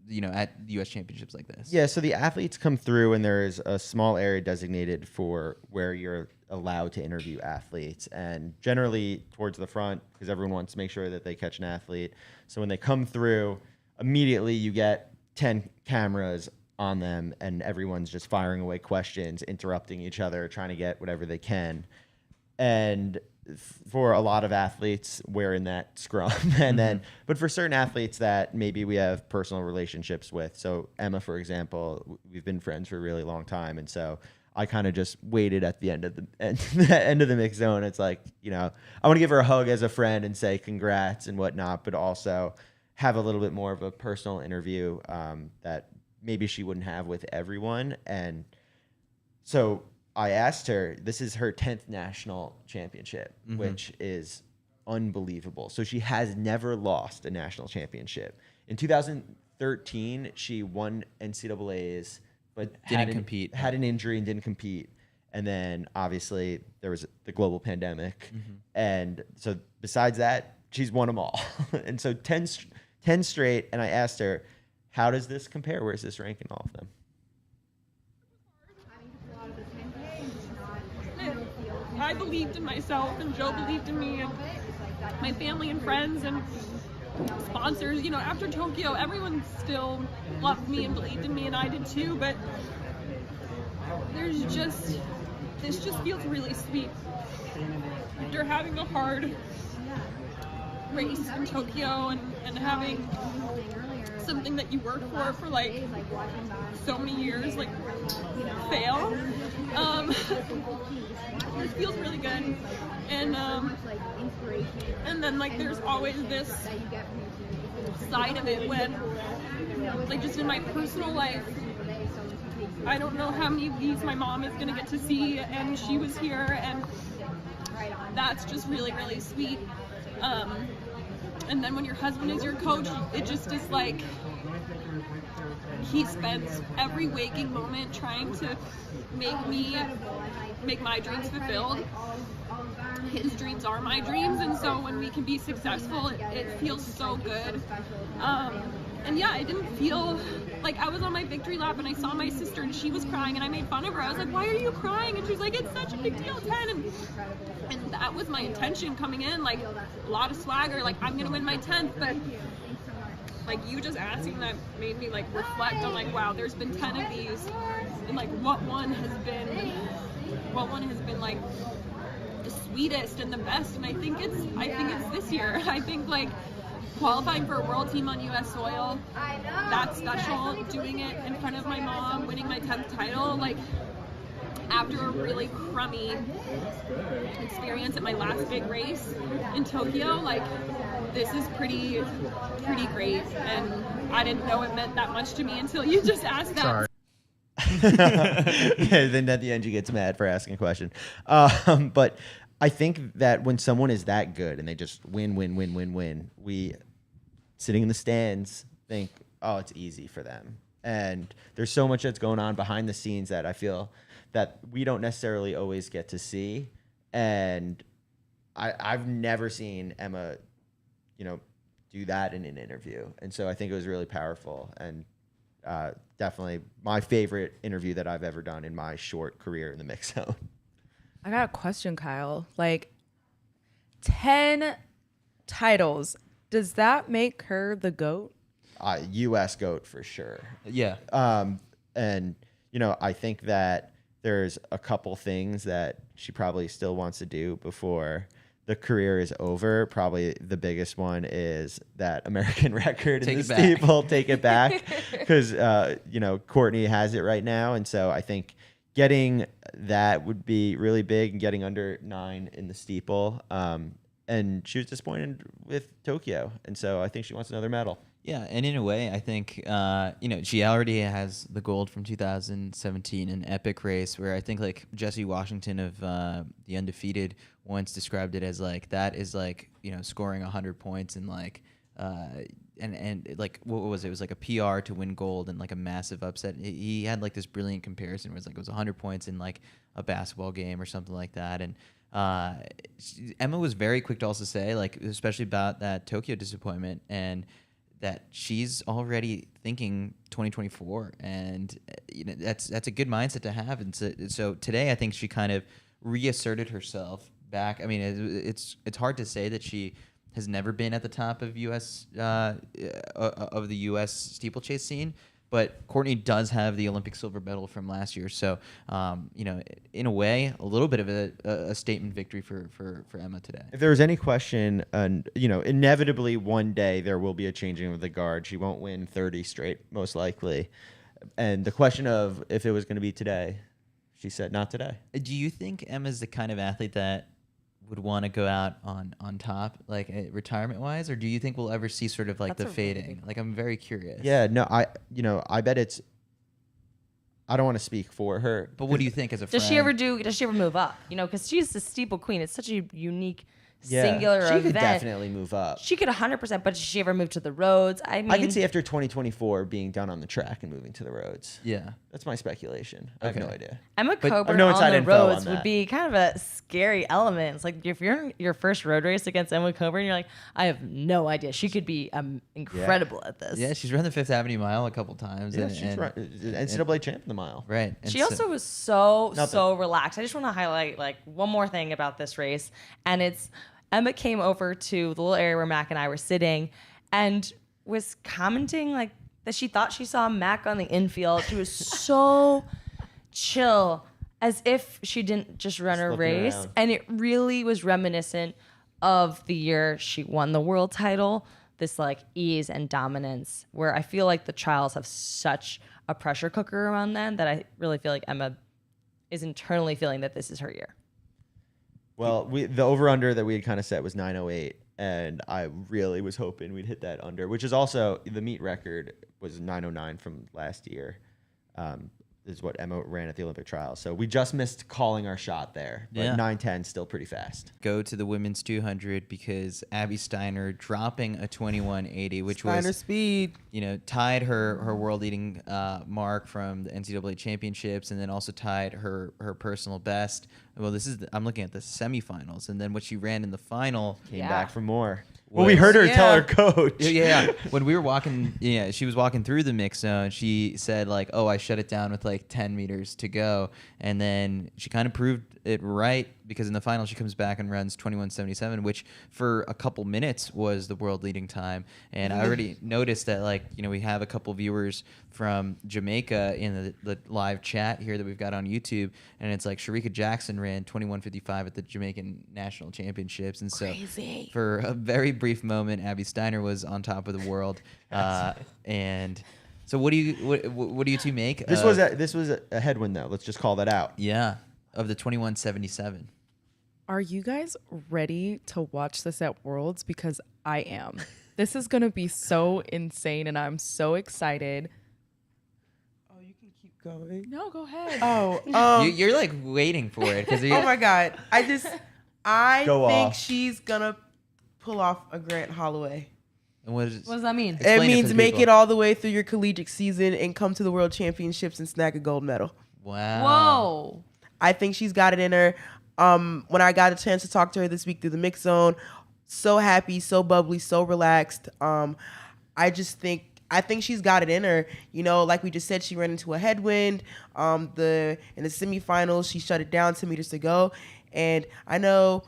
you know, at the U.S. Championships like this. Yeah, so the athletes come through, and there is a small area designated for where you're allowed to interview athletes, and generally towards the front, because everyone wants to make sure that they catch an athlete. So when they come through, immediately you get 10 cameras on them, and everyone's just firing away questions, interrupting each other, trying to get whatever they can. And for a lot of athletes, we're in that scrum. And then, but for certain athletes that maybe we have personal relationships with, so Emma, for example, we've been friends for a really long time. And so I kind of just waited at the end of the mix zone. It's like, you know, I want to give her a hug as a friend and say congrats and whatnot, but also have a little bit more of a personal interview that maybe she wouldn't have with everyone. And so I asked her, this is her 10th national championship, which is unbelievable. So she has never lost a national championship. In 2013, she won NCAAs, but had an injury and didn't compete. And then obviously there was the global pandemic. And so besides that, she's won them all. And so 10 straight. And I asked her, how does this compare? Where's this ranking all of them? I believed in myself, and Joe believed in me, and my family and friends and sponsors. You know, after Tokyo, everyone still loved me and believed in me, and I did too, but this just feels really sweet. After having a hard race in Tokyo and having something that you work for like so many years, like, fail. This feels really good, and then like there's always this side of it when, like, just in my personal life, I don't know how many of these my mom is gonna get to see, and she was here, and that's just really, really sweet. And then when your husband is your coach, it just is like, he spends every waking moment trying to make my dreams fulfilled. His dreams are my dreams, and so when we can be successful, it feels so good. And yeah, I didn't feel like I was on my victory lap and I saw my sister and she was crying and I made fun of her. I was like, why are you crying? And she was like, it's such a big deal, 10. And that was my intention coming in, like a lot of swagger, like I'm gonna win my 10th, but like you just asking that made me like reflect on like, wow, there's been 10 of these, and like what one has been like the sweetest and the best. And I think it's this year. I think like qualifying for a world team on US soil, that's special. Doing it in front of my mom, winning my 10th title, like after a really crummy experience at my last big race in Tokyo, like this is pretty great, and I didn't know it meant that much to me until you just asked that. Sorry. Yeah, then at the end, she gets mad for asking a question. But I think that when someone is that good and they just win, we sitting in the stands think, oh, it's easy for them. And there's so much that's going on behind the scenes that I feel that we don't necessarily always get to see. And I've never seen Emma, do that in an interview. And so I think it was really powerful and definitely my favorite interview that I've ever done in my short career in the mix zone. I got a question, Kyle. Like 10 titles. Does that make her the GOAT? U.S. GOAT for sure. Yeah. And, I think that there's a couple things that she probably still wants to do before the career is over. Probably the biggest one is that American record in the steeple. Take it back. Because, Courtney has it right now. And so I think getting that would be really big and getting under 9 in the steeple. And she was disappointed with Tokyo. And so I think she wants another medal. Yeah, and in a way, I think, she already has the gold from 2017, an epic race where I think, like, Jesse Washington of The Undefeated once described it as, like, that is, like, scoring 100 points and, like, and like, what was it? It was, like, a PR to win gold and, like, a massive upset. He had, like, this brilliant comparison where it was 100 points in, like, a basketball game or something like that. And Emma was very quick to also say, like, especially about that Tokyo disappointment and that she's already thinking 2024, and that's a good mindset to have. And so today, I think she kind of reasserted herself back. I mean, it's hard to say that she has never been at the top of of the U.S. steeplechase scene, but Courtney does have the Olympic silver medal from last year. So, in a way, a little bit of a statement victory for Emma today. If there was any question, inevitably one day there will be a changing of the guard. She won't win 30 straight, most likely. And the question of if it was going to be today, she said not today. Do you think Emma's the kind of athlete that would want to go out on top, like retirement-wise, or do you think we'll ever see sort of like the fading? Like, I'm very curious. Yeah, no, I bet it's. I don't want to speak for her. But what do you think as a friend? Does she ever move up? Because she's the steeple queen. It's such a unique, singular event. She could definitely move up. She could 100%, but does she ever move to the roads? I could see after 2024 being done on the track and moving to the roads. Yeah. That's my speculation. I have no idea. Emma Coburn on the roads would be kind of a scary element. It's like if you're in your first road race against Emma Coburn, you're like, I have no idea. She could be incredible at this. Yeah, she's run the Fifth Avenue Mile a couple times. Yeah, she's run NCAA champ in the mile. Right. And she also was so relaxed. I just want to highlight like one more thing about this race, and it's Emma came over to the little area where Mac and I were sitting and was commenting like that she thought she saw Mac on the infield. She was so chill, as if she didn't just run a race. Around. And it really was reminiscent of the year she won the world title, this like ease and dominance, where I feel like the trials have such a pressure cooker around them that I really feel like Emma is internally feeling that this is her year. Well, the over-under that we had kind of set was 9:08, and I really was hoping we'd hit that under, which is also the meet record was 9:09 from last year. Is what Emma ran at the Olympic trials. So we just missed calling our shot there. But 9:10 still pretty fast. Go to the women's 200 because Abby Steiner dropping a 21:80, which Steiner was speed. Tied her world leading mark from the NCAA championships, and then also tied her personal best. Well, I'm looking at the semifinals, and then what she ran in the final came back for more. Well, we heard her tell her coach. Yeah. When we were walking, she was walking through the mix zone. She said like, "Oh, I shut it down with like 10 meters to go," and then she kind of proved it right because in the final she comes back and runs 21:77, which for a couple minutes was the world leading time. And I already noticed that we have a couple viewers from Jamaica in the live chat here that we've got on YouTube, and it's like Sharika Jackson ran 21:55 at the Jamaican National Championships, and so for a very brief moment, Abby Steiner was on top of the world. And so, what do you two make? This was a headwind though. Let's just call that out. Yeah, of the 21:77. Are you guys ready to watch this at Worlds? Because I am. This is going to be so insane, and I'm so excited. Oh, you can keep going. No, go ahead. Oh, You're like waiting for it because oh my God. I Go think off. she's gonna pull off a Grant Holloway. what What does that mean? It means make it all the way through your collegiate season and come to the World Championships and snag a gold medal. Wow. Whoa. I think she's got it in her. When I got a chance to talk to her this week through the mix zone, so happy, so bubbly, so relaxed. I think she's got it in her. You know, like we just said, she ran into a headwind. In the semifinals, she shut it down 10 meters to go. And I know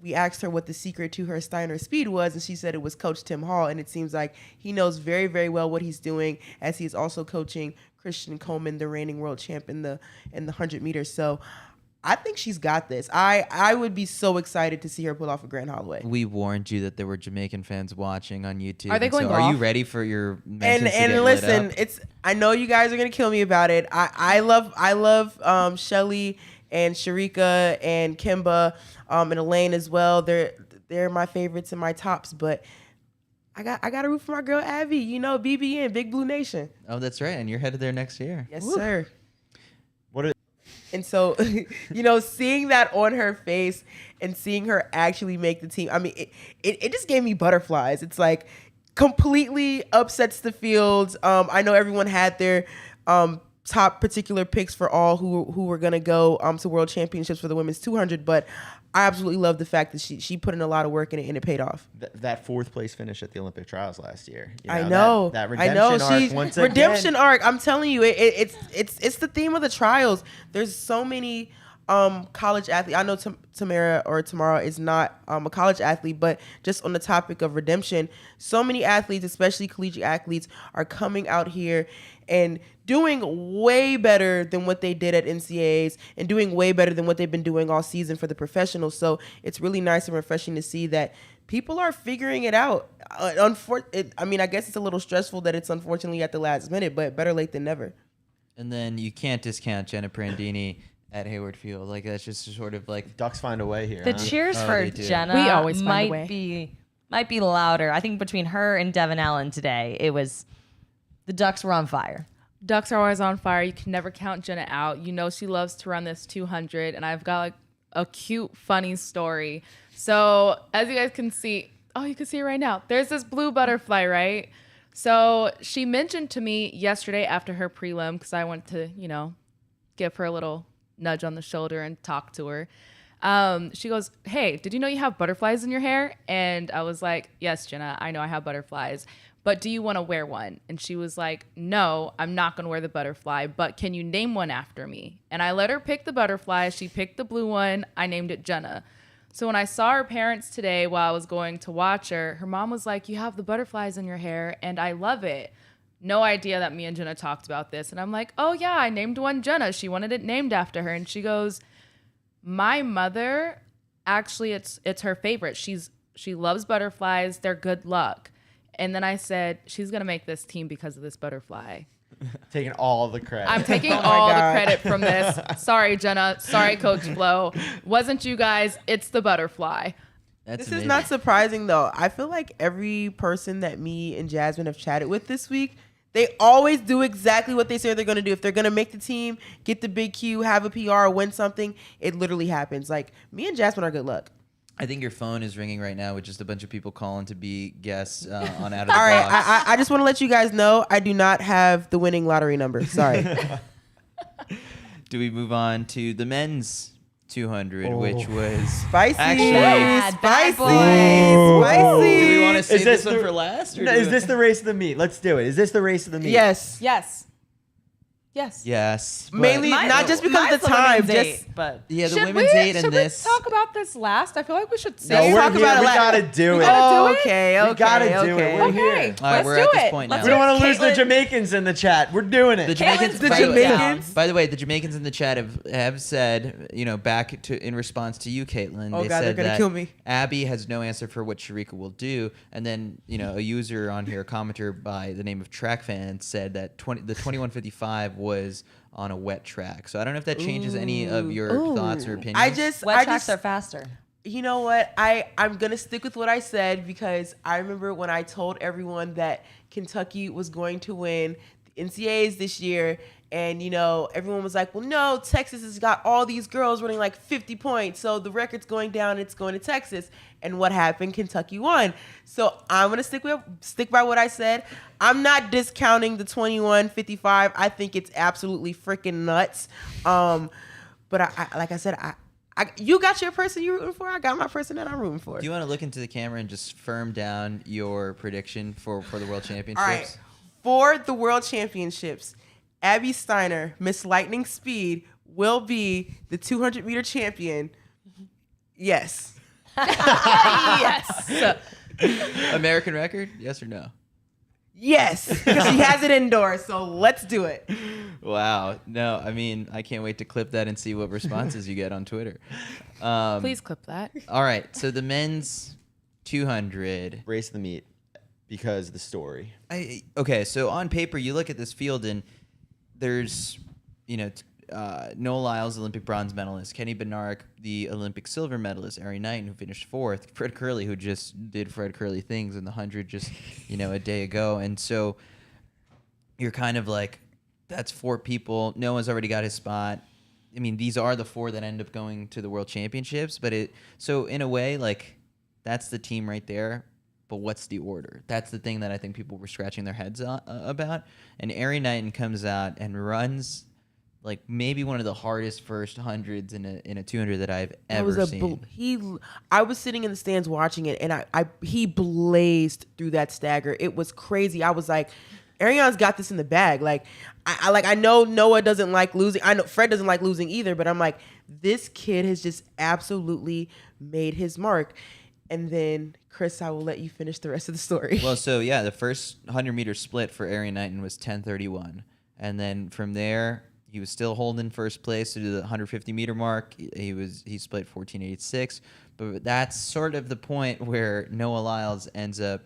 we asked her what the secret to her Steiner speed was, and she said it was Coach Tim Hall. And it seems like he knows very, very well what he's doing, as he is also coaching Christian Coleman, the reigning world champ in the 100 meters. So I think she's got this. I would be so excited to see her pull off a Grant Holloway. We warned you that there were Jamaican fans watching on YouTube. Are they going Are you off? ready for your And mentions to get listen, lit up? it's I know you guys are gonna kill me about it. I love Shelly and Sharika and Kimba and Elaine as well. They're my favorites and my tops, but I got to root for my girl Abby. You know, BBN, Big Blue Nation. Oh, that's right. And you're headed there next year. Yes, sir. What? And so, you know, seeing that on her face and seeing her actually make the team, I mean, it just gave me butterflies. It's like completely upsets the field. I know everyone had their top particular picks for all who were going to go to World Championships for the women's 200, but I absolutely love the fact that she put in a lot of work in it and it paid off. That fourth place finish at the Olympic trials last year. You I know. That redemption arc once again. Redemption arc. I'm telling you, it's the theme of the trials. There's so many college athletes. I know Tamara is not a college athlete, but just on the topic of redemption, so many athletes, especially collegiate athletes, are coming out here and doing way better than what they did at NCAAs and doing way better than what they've been doing all season for the professionals. So it's really nice and refreshing to see that people are figuring it out. I mean, I guess it's a little stressful that it's unfortunately at the last minute, but better late than never. And then you can't discount Jenna Prandini at Hayward Field. Like, that's just sort of like Ducks find a way here. The huh? cheers Oh, for they do. Jenna We always find a might way. be louder. I think between her and Devin Allen today, the Ducks were on fire. Ducks are always on fire. You can never count Jenna out. You know she loves to run this 200, and I've got like a cute, funny story. So as you guys can see, you can see it right now. There's this blue butterfly, right? So she mentioned to me yesterday after her prelim, because I went to, give her a little nudge on the shoulder and talk to her. She goes, "Hey, did you know you have butterflies in your hair?" And I was like, "Yes, Jenna, I know I have butterflies. But do you want to wear one?" And she was like, "No, I'm not going to wear the butterfly, but can you name one after me?" And I let her pick the butterfly. She picked the blue one. I named it Jenna. So when I saw her parents today while I was going to watch her mom was like, "You have the butterflies in your hair, and I love it." No idea that me and Jenna talked about this. And I'm like, "Oh, yeah, I named one Jenna. She wanted it named after her." And she goes, "My mother, actually, it's her favorite. She loves butterflies. They're good luck." And then I said, "She's going to make this team because of this butterfly." Taking all the credit. I'm taking Oh my all the God. credit from this. Sorry, Jenna. Sorry, Coach Flo. Wasn't you guys. It's the butterfly. that's This amazing. is not surprising, though. I feel like every person that me and Jasmine have chatted with this week, they always do exactly what they say they're going to do. If they're going to make the team, get the big Q, have a PR, win something, it literally happens. Like, me and Jasmine are good luck. I think your phone is ringing right now with just a bunch of people calling to be guests on Out of the All right, Box. I just want to let you guys know I do not have the winning lottery number. Sorry. Do we move on to the men's 200, which was Spicy. Actually- Bad spicy. boys. Spicy. Do we want to save this this one the- for last? Or No, do is we- this the race of the meet? Let's do it. Is this the race of the meet? Yes. Yes. Yes. Yes. but- Mainly not just because of the time. Just but Yeah, the Should women's we, 8 and should this. we talk about this last? I feel like we should No, save we're talk here. about it We later. gotta do it. Oh, do it? okay. We gotta do it. We're Okay, here. All right, let's we're do at this it. point Let's now. We don't want to lose the Caitlin- Jamaicans in the chat. We're doing it. The Jamaicans, The by the way- Jamaicans? By the way, the Jamaicans in the chat have said, back to in response to you, Caitlin, Oh, they God, they're said gonna that kill me. Abby has no answer for what Sharika will do, and then a user on here, a commenter by the name of TrackFan, said that the 2155 was on a wet track. So I don't know if that changes any of your thoughts or opinions. Wet tracks are faster. You know what? I'm going to stick with what I said because I remember when I told everyone that Kentucky was going to win the NCAAs this year. And, you know, everyone was like, well, no, Texas has got all these girls running like 50 points. So the record's going down. It's going to Texas. And what happened? Kentucky won. So I'm going to stick by what I said. I'm not discounting the 21-55. I think it's absolutely freaking nuts. But I like I said, you got your person you're rooting for. I got my person that I'm rooting for. Do you want to look into the camera and just firm down your prediction for the World Championships? All right. For the World Championships, Abby Steiner, Miss Lightning Speed, will be the 200-meter champion. Yes. Yes. American record? Yes or no? Yes, because she has it indoors, so let's do it. Wow. No, I mean, I can't wait to clip that and see what responses you get on Twitter. Please clip that. All right, so the men's 200. Race the meet because the story. Okay, so on paper, you look at this field, and there's, you know, Noah Lyles, Olympic bronze medalist, Kenny Bednarek, the Olympic silver medalist, Ari Knighton, who finished 4th, Fred Curley, who just did Fred Curley things in the 100 just, you know, a day ago. And so you're kind of like, that's 4 people. Noah's already got his spot. I mean, these are the 4 that end up going to the World Championships. But so in a way, like, that's the team right there. But what's the order? That's the thing that I think people were scratching their heads about. And Ari Knighton comes out and runs like maybe one of the hardest first hundreds in a 200 that I've ever seen. I was sitting in the stands watching it, and he blazed through that stagger. It was crazy. I was like, Ariane's got this in the bag. Like, I know Noah doesn't like losing. I know Fred doesn't like losing either. But I'm like, this kid has just absolutely made his mark. And then, Chris, I will let you finish the rest of the story. Well, so yeah, the first 100-meter split for Ari Knighton was 10:31, and then from there, he was still holding first place to the 150-meter mark. He split 14:86, but that's sort of the point where Noah Lyles ends up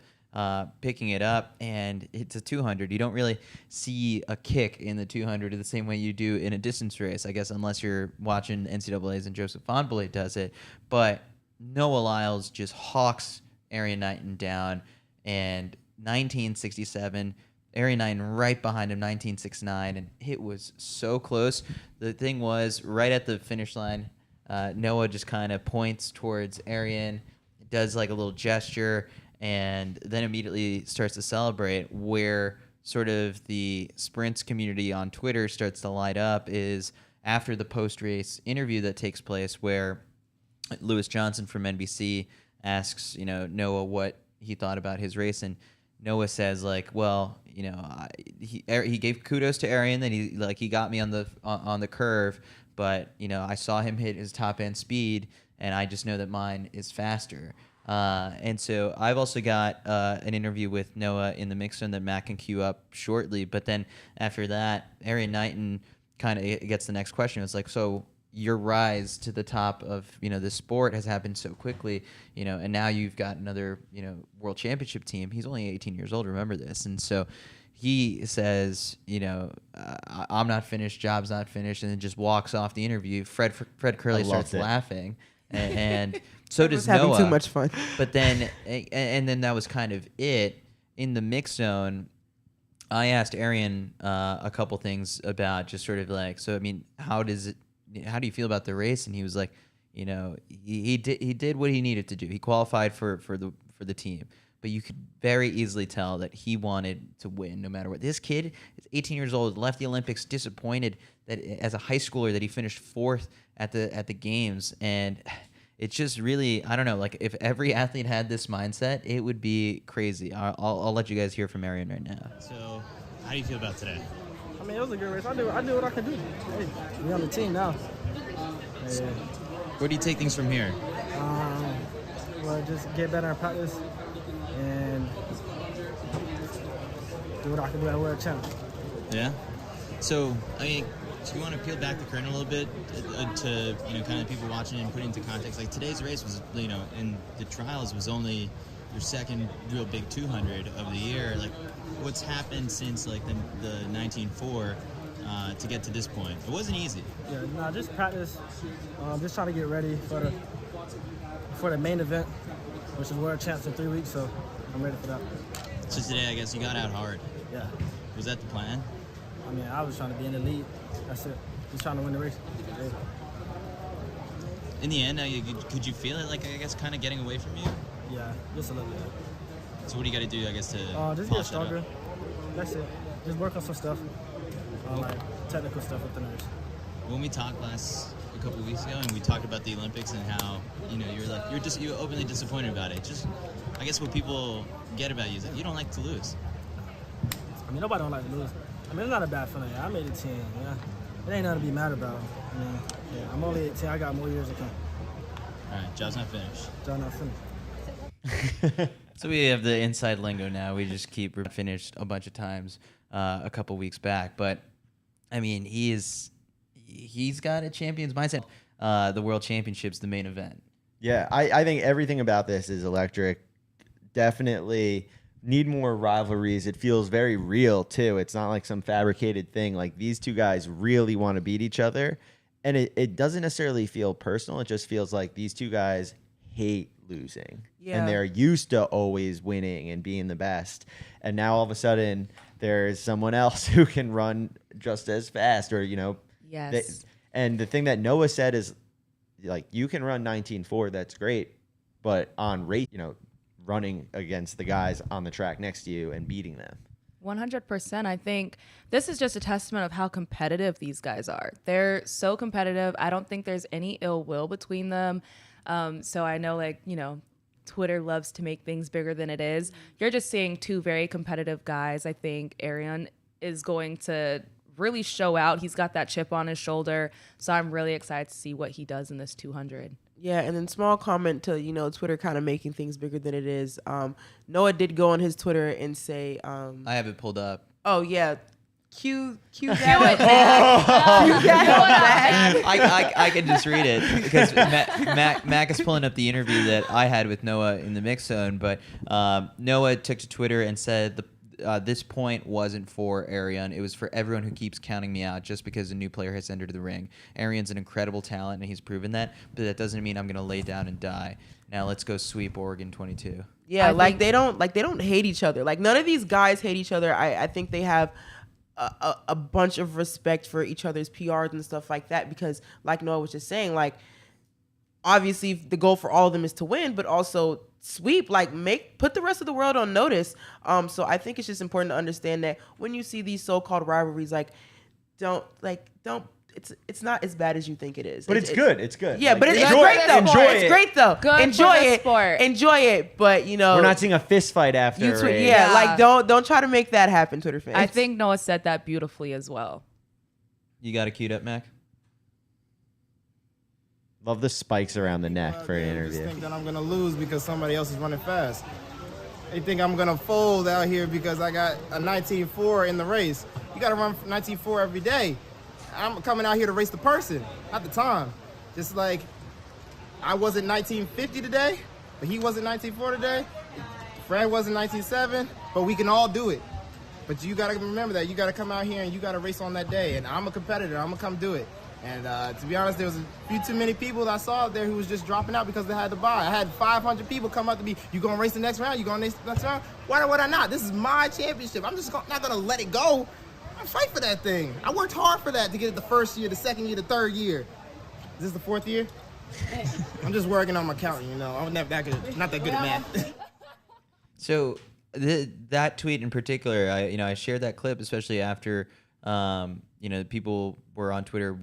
picking it up, and it's a 200. You don't really see a kick in the 200 the same way you do in a distance race, I guess, unless you're watching NCAAs and Joseph Fonbele does it. But Noah Lyles just hawks Ari Knighton down, and 1967. Ari Knighton right behind him, 1969, and it was so close. The thing was, right at the finish line, Noah just kind of points towards Arian, does like a little gesture, and then immediately starts to celebrate. Where sort of the sprints community on Twitter starts to light up is after the post-race interview that takes place, where Lewis Johnson from NBC asks, you know, Noah what he thought about his race, and Noah says, like, well, you know, he gave kudos to Arian, then he got me on the curve, but you know, I saw him hit his top end speed, and I just know that mine is faster. And so I've also got an interview with Noah in the mix zone that Matt can queue up shortly. But then after that, Ari Knighton kind of gets the next question. It's like, so your rise to the top of, you know, this sport has happened so quickly, you know, and now you've got another, you know, world championship team. He's only 18 years old, remember this. And so he says, you know, I'm not finished, job's not finished, and then just walks off the interview. Fred Curley starts laughing, and so does Noah. Having too much fun. But then, and then that was kind of it. In the mix zone, I asked Arian a couple things about just sort of like, so I mean, how do you feel about the race? And he was like, you know, he did what he needed to do. He qualified for the team, but you could very easily tell that he wanted to win no matter what. This kid is 18 years old, left the Olympics disappointed that as a high schooler that he finished 4th at the games, and it's just really, I don't know, like if every athlete had this mindset, it would be crazy. I'll let you guys hear from Arian right now. So, how do you feel about today? I mean, it was a good race. I knew what I could do. Hey, we're on the team now. Yeah. Where do you take things from here? Well, just get better in practice and do what I can do at World Champ. Yeah. So, I mean, do you want to peel back the curtain a little bit to, you know, kind of people watching and put into context? Like today's race was, you know, in the trials was only your second real big 200 of the year. Like, what's happened since like the 19.4 to get to this point. It wasn't easy. Yeah, nah, just practice. Just trying to get ready for the main event, which is World Champs in 3 weeks. So I'm ready for that. So today, I guess you got out hard. Yeah. Was that the plan? I mean, I was trying to be in the lead. That's it. Just trying to win the race. Yeah. In the end, could you feel it, like, I guess, kind of getting away from you? Yeah, just a little bit. So what do you got to do, I guess, to just get stronger. That's it. Just work on some stuff, like technical stuff with the nerves. When we talked a couple of weeks ago, and we talked about the Olympics and how, you're openly disappointed about it. Just, I guess what people get about you is that you don't like to lose. I mean, nobody don't like to lose. I mean, it's not a bad feeling. I made a 10. Yeah, it ain't nothing to be mad about. I mean, yeah, I'm only at 10. I got more years to come. All right, job's not finished. Job's not finished. So we have the inside lingo now. We just keep finished a bunch of times a couple weeks back. But, I mean, he's got a champion's mindset. The World Championship's the main event. Yeah, I think everything about this is electric. Definitely need more rivalries. It feels very real, too. It's not like some fabricated thing. Like, these two guys really want to beat each other. And it doesn't necessarily feel personal. It just feels like these two guys hate losing. Yeah. And they're used to always winning and being the best. And now all of a sudden there's someone else who can run just as fast, or, Yes. And the thing that Noah said is, like, you can run 19.4, that's great, but on race, running against the guys on the track next to you and beating them. 100%. I think this is just a testament of how competitive these guys are. They're so competitive. I don't think there's any ill will between them. So I know, Twitter loves to make things bigger than it is. You're just seeing two very competitive guys. I think Arian is going to really show out. He's got that chip on his shoulder. So I'm really excited to see what he does in this 200. Yeah, and then small comment to, Twitter kind of making things bigger than it is. Noah did go on his Twitter and say... I have it pulled up. Oh, yeah. Cue that. I can just read it because Mac is pulling up the interview that I had with Noah in the mix zone. But Noah took to Twitter and said this point wasn't for Arian. It was for everyone who keeps counting me out just because a new player has entered the ring. Arian's an incredible talent, and he's proven that. But that doesn't mean I'm going to lay down and die. Now let's go sweep Oregon 22. Yeah, they don't hate each other. Like, none of these guys hate each other. I think they have a bunch of respect for each other's PRs and stuff like that, because like Noah was just saying, like, obviously the goal for all of them is to win, but also sweep, like, put the rest of the world on notice. So I think it's just important to understand that when you see these so-called rivalries, it's not as bad as you think it is. But it's good. It's good. Yeah, like, but it's great though. It's great though. Good enjoy for the it. sport. Enjoy it. But we're not seeing a fist fight after. Like, don't try to make that happen, Twitter fans. I think Noah said that beautifully as well. You got it queued up, Mac? Love the spikes around the neck for an interview. Just think that I'm gonna lose because somebody else is running fast. They think I'm gonna fold out here because I got a 19.4 in the race. You gotta run 19.4 every day. I'm coming out here to race the person, not the time. Just like I wasn't 19.50 today, but he wasn't 19.4 today. Fred wasn't 19.7, but we can all do it. But you gotta remember that. You gotta come out here and you gotta race on that day. And I'm a competitor. I'm gonna come do it. And to be honest, there was a few too many people that I saw out there who was just dropping out because they had to buy. I had 500 people come up to me. You gonna race the next round? You gonna race the next round? Why would I not? This is my championship. I'm just not gonna let it go. I fight for that thing. I worked hard for that to get it the first year, the second year, the third year. Is this the fourth year? I'm just working on my counting, I'm not that good at math. So that tweet in particular, I shared that clip, especially after people were on Twitter,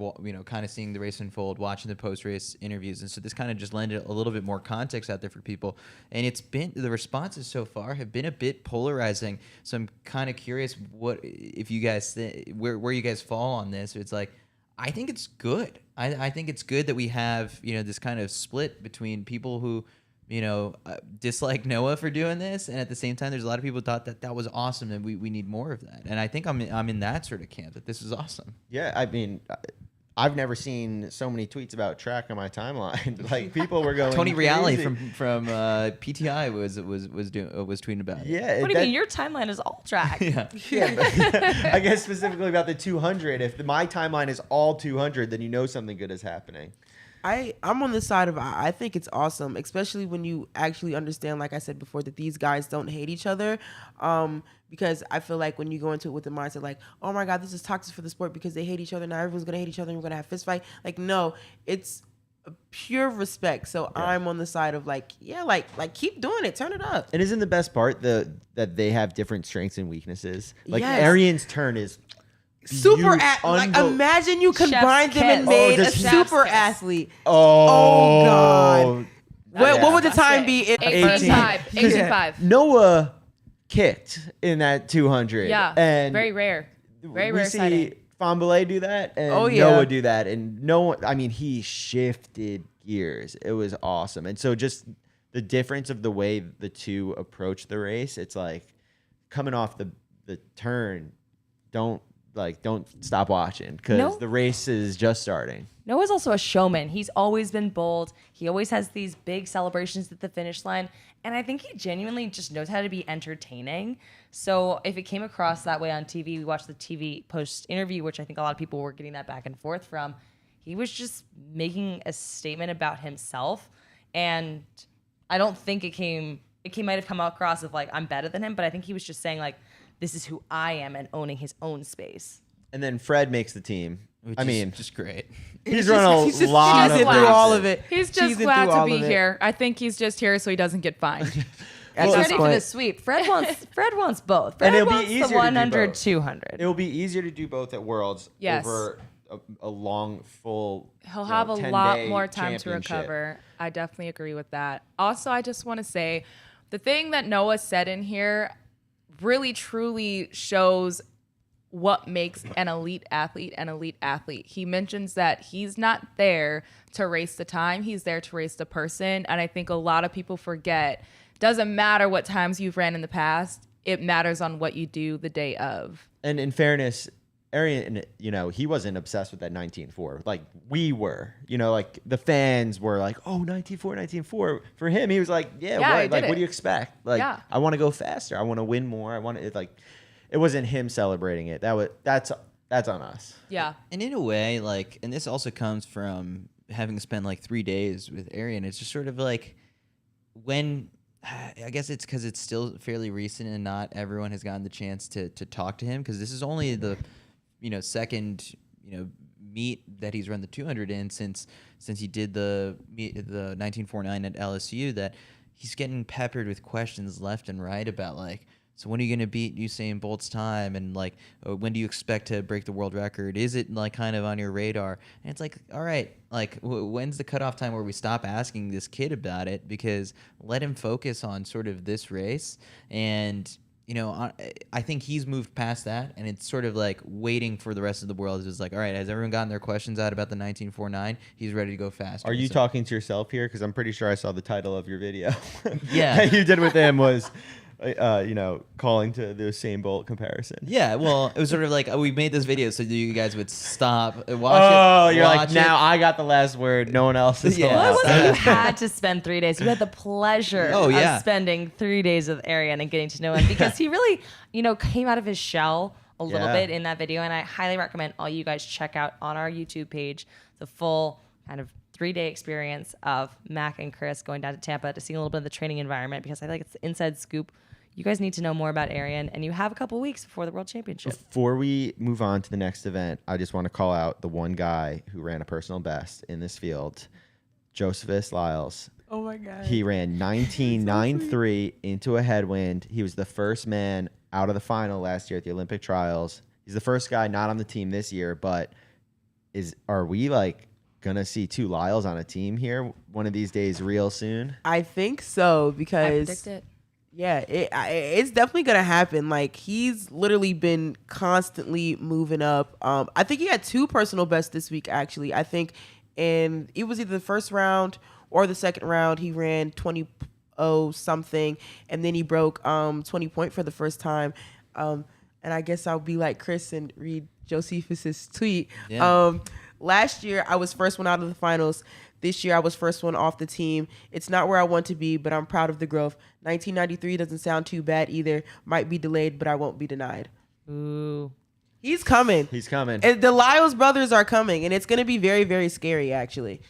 kind of seeing the race unfold, watching the post-race interviews. And so this kind of just lended a little bit more context out there for people. And the responses so far have been a bit polarizing. So I'm kind of curious if you guys, where you guys fall on this. It's like, I think it's good. I think it's good that we have, this kind of split between people who, dislike Noah for doing this, and at the same time, there's a lot of people who thought that was awesome, and we need more of that. And I think I'm in that sort of camp, that this is awesome. Yeah, I mean, I've never seen so many tweets about track on my timeline. Like people were going. Tony Reale crazy. from PTI was tweeting about it. Yeah. What do you mean? Your timeline is all track. Yeah. I guess specifically about the 200. If my timeline is all 200, then you know something good is happening. I'm on the side of I think it's awesome, especially when you actually understand, like I said before, that these guys don't hate each other. Because I feel like when you go into it with the mindset like, oh my God, this is toxic for the sport because they hate each other. Now everyone's gonna hate each other and we're gonna have fist fight. Like, no, it's pure respect. So yeah. I'm on the side of like keep doing it, turn it up. And isn't the best part that they have different strengths and weaknesses? Like Yes. Arian's turn is Super like imagine you combined them and made a super athlete. Oh God. What would the time be? 18.5. Noah kicked in that 200. Yeah. And very rare. Very we rare see setting. Fambele do that and Noah do that. And he shifted gears. It was awesome. And so just the difference of the way the two approach the race, it's like coming off the turn, don't stop watching because the race is just starting. Noah's also a showman. He's always been bold. He always has these big celebrations at the finish line. And I think he genuinely just knows how to be entertaining. So if it came across that way on TV, we watched the TV post interview, which I think a lot of people were getting that back and forth from. He was just making a statement about himself. And I don't think it might have come across of like, I'm better than him. But I think he was just saying like, this is who I am and owning his own space. And then Fred makes the team. Just great. He's run a lot of through all of it. He's just glad to be here. I think he's just here so he doesn't get fined. He's ready for the sweep. Fred wants both. Fred wants the 100, 200. It will be easier to do both at Worlds over a long, full. He'll have a lot more time to recover. I definitely agree with that. Also, I just want to say the thing that Noah said in here really truly shows what makes an elite athlete an elite athlete. He mentions that he's not there to race the time. He's there to race the person. And I think a lot of people forget, doesn't matter what times you've ran in the past. It matters on what you do the day of. And in fairness, Arian, he wasn't obsessed with that 19.4. Like we were, like the fans were like, oh, 19.4. For him, he was like, what do you expect? Like, I want to go faster. I want to win more. I want to it wasn't him celebrating it. That's on us. Yeah. And in a way, like, and this also comes from having spent like 3 days with Arian. It's just sort of like when, I guess it's because it's still fairly recent and not everyone has gotten the chance to talk to him because this is only the second meet that he's run the 200 in since he did the 1949 at LSU, that he's getting peppered with questions left and right about like, so when are you going to beat Usain Bolt's time? And like, when do you expect to break the world record? Is it like kind of on your radar? And it's like, all right, like when's the cutoff time where we stop asking this kid about it? Because let him focus on sort of this race. And, I think he's moved past that. And it's sort of like waiting for the rest of the world. It's like, all right, has everyone gotten their questions out about the 1949? He's ready to go faster. Are you talking to yourself here? Because I'm pretty sure I saw the title of your video. Yeah. that you did with him was... calling to the Usain Bolt comparison. Yeah, well, it was sort of like we made this video so you guys would stop and watch it. Oh, you're like, now I got the last word. No one else is. Well, it wasn't you had to spend 3 days. You had the pleasure of spending 3 days with Arian and getting to know him because he really, came out of his shell a little bit in that video. And I highly recommend all you guys check out on our YouTube page the full kind of 3-day experience of Mac and Chris going down to Tampa to see a little bit of the training environment because I think it's the inside scoop. You guys need to know more about Arian, and you have a couple weeks before the World Championship. Before we move on to the next event, I just want to call out the one guy who ran a personal best in this field, Josephus Lyles. Oh, my God. He ran 19.93 into a headwind. He was the first man out of the final last year at the Olympic trials. He's the first guy not on the team this year, but are we like going to see two Lyles on a team here one of these days real soon? I think so because... I predict it. Yeah, it's definitely going to happen. Like, he's literally been constantly moving up. I think he had 2 personal bests this week, actually. I think it was either the first round or the second round. He ran 20 something, and then he broke 20 point for the first time. And I guess I'll be like Chris and read Josephus's tweet. Yeah. last year I was first one out of the finals. This year I was first one off the team. It's not where I want to be, but I'm proud of the growth. 1993 doesn't sound too bad either. Might be delayed, but I won't be denied. Ooh. He's coming. He's coming. And the Lyles brothers are coming, and it's going to be very, very scary, actually.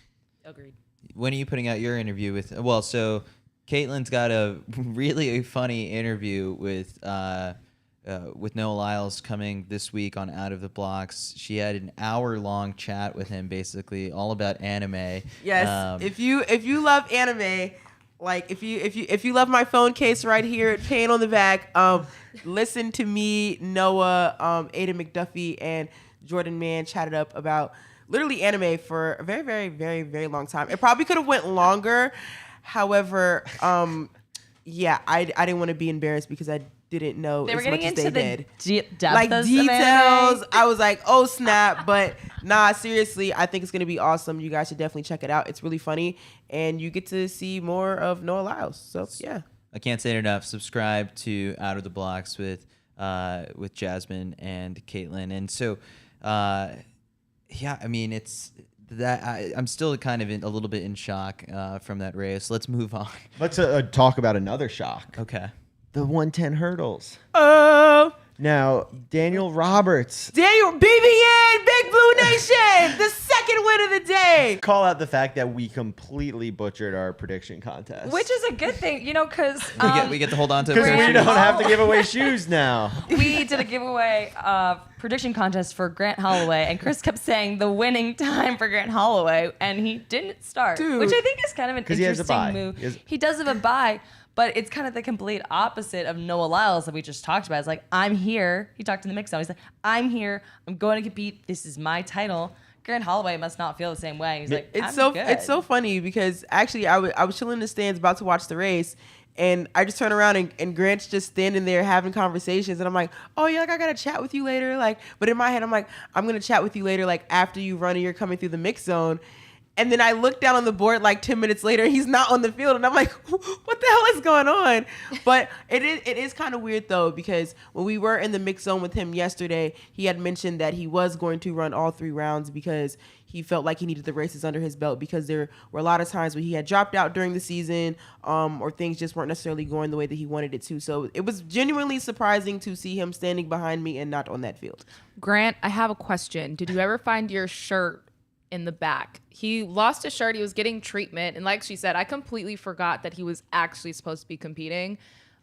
Agreed. When are you putting out your interview with? Well, so Caitlin's got a really funny interview with Noah Lyles coming this week on Out of the Blocks. She had an hour-long chat with him, basically all about anime. Yes, if you love anime, like if you love my phone case right here, pain on the back. Listen to me, Noah, Ada McDuffie, and Jordan Mann chatted up about literally anime for a very, very, very, very long time. It probably could have went longer. However, yeah, I didn't want to be embarrassed because I didn't know They were as getting much as into they the did. depth Like of details. anime. I was like, oh snap. But nah, seriously, I think it's gonna be awesome. You guys should definitely check it out. It's really funny, and you get to see more of Noah Lyles. So yeah. I can't say it enough. Subscribe to Out of the Blocks with Jasmine and Caitlin. And so, yeah, I mean, it's that I'm still kind of a little bit in shock from that race. Let's move on. Let's talk about another shock. Okay. The 110 hurdles. Oh. Now, Daniel Roberts. Daniel, BBN, Big Blue Nation, the second win of the day. Call out the fact that we completely butchered our prediction contest. Which is a good thing, because we get to hold on to it. Because we don't have to give away shoes now. we did a giveaway prediction contest for Grant Holloway, and Chris kept saying the winning time for Grant Holloway, and he didn't start, Dude. which I think is kind of an 'Cause he has a bye. interesting move. He He does have a bye, but it's kind of the complete opposite of Noah Lyles that we just talked about. It's like, I'm here. He talked in the mix zone. He's like, I'm here. I'm going to compete. This is my title. Grant Holloway must not feel the same way. He's like, It's I'm so good. it's so funny because actually I was chilling in the stands about to watch the race, and I just turn around and Grant's just standing there having conversations, and I'm like, oh yeah, like I gotta chat with you later, like. But in my head I'm like, I'm gonna chat with you later, like after you run and you're coming through the mix zone. And then I look down on the board like 10 minutes later, he's not on the field. And I'm like, what the hell is going on? But it is kind of weird, though, because when we were in the mix zone with him yesterday, he had mentioned that he was going to run all 3 rounds because he felt like he needed the races under his belt, because there were a lot of times when he had dropped out during the season or things just weren't necessarily going the way that he wanted it to. So it was genuinely surprising to see him standing behind me and not on that field. Grant, I have a question. Did you ever find your shirt in the back? He lost his shirt. He was getting treatment. And like she said, I completely forgot that he was actually supposed to be competing.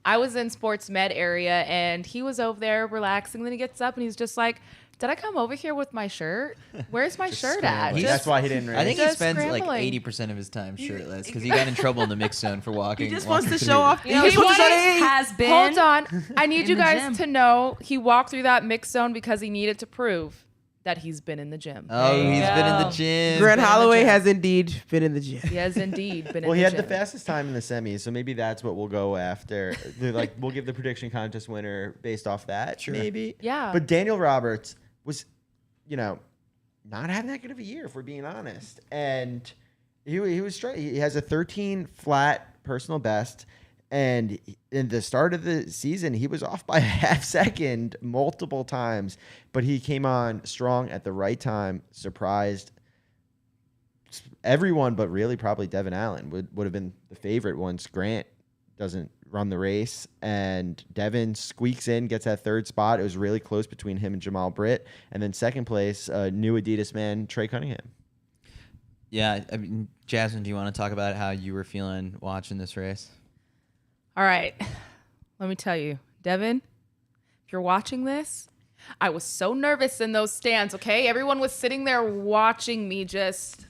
I was in sports med area and he was over there relaxing. Then he gets up and he's just like, did I come over here with my shirt? Where's my shirt at? That's why he didn't race. I think he Just spends like scrambling. 80% of his time shirtless because he got in trouble in the mix zone for walking. He just walking wants to through. show off. You know, He just wants to show that he- has been. Hold on. I need in you the guys gym. to know he walked through that mix zone because he needed to prove that he's been in the gym. Oh, There you he's been in the go. gym. Grant in the Holloway gym. has indeed been in the gym. He has indeed been in Well, the he had gym. the fastest time in the semis, so maybe that's what we'll go after. Like, we'll give the prediction contest winner based off that, Sure. maybe. Yeah. But Daniel Roberts was, not having that good of a year, if we're being honest. And he was straight. He has a 13 flat personal best. And in the start of the season, he was off by a half second multiple times. But he came on strong at the right time, surprised everyone, but really probably Devin Allen would have been the favorite once Grant doesn't run the race. And Devin squeaks in, gets that 3rd spot. It was really close between him and Jamal Britt. And then 2nd place, new Adidas man, Trey Cunningham. Yeah, I mean, Jasmine, do you want to talk about how you were feeling watching this race? All right. Let me tell you, Devin, if you're watching this, I was so nervous in those stands, okay? Everyone was sitting there watching me just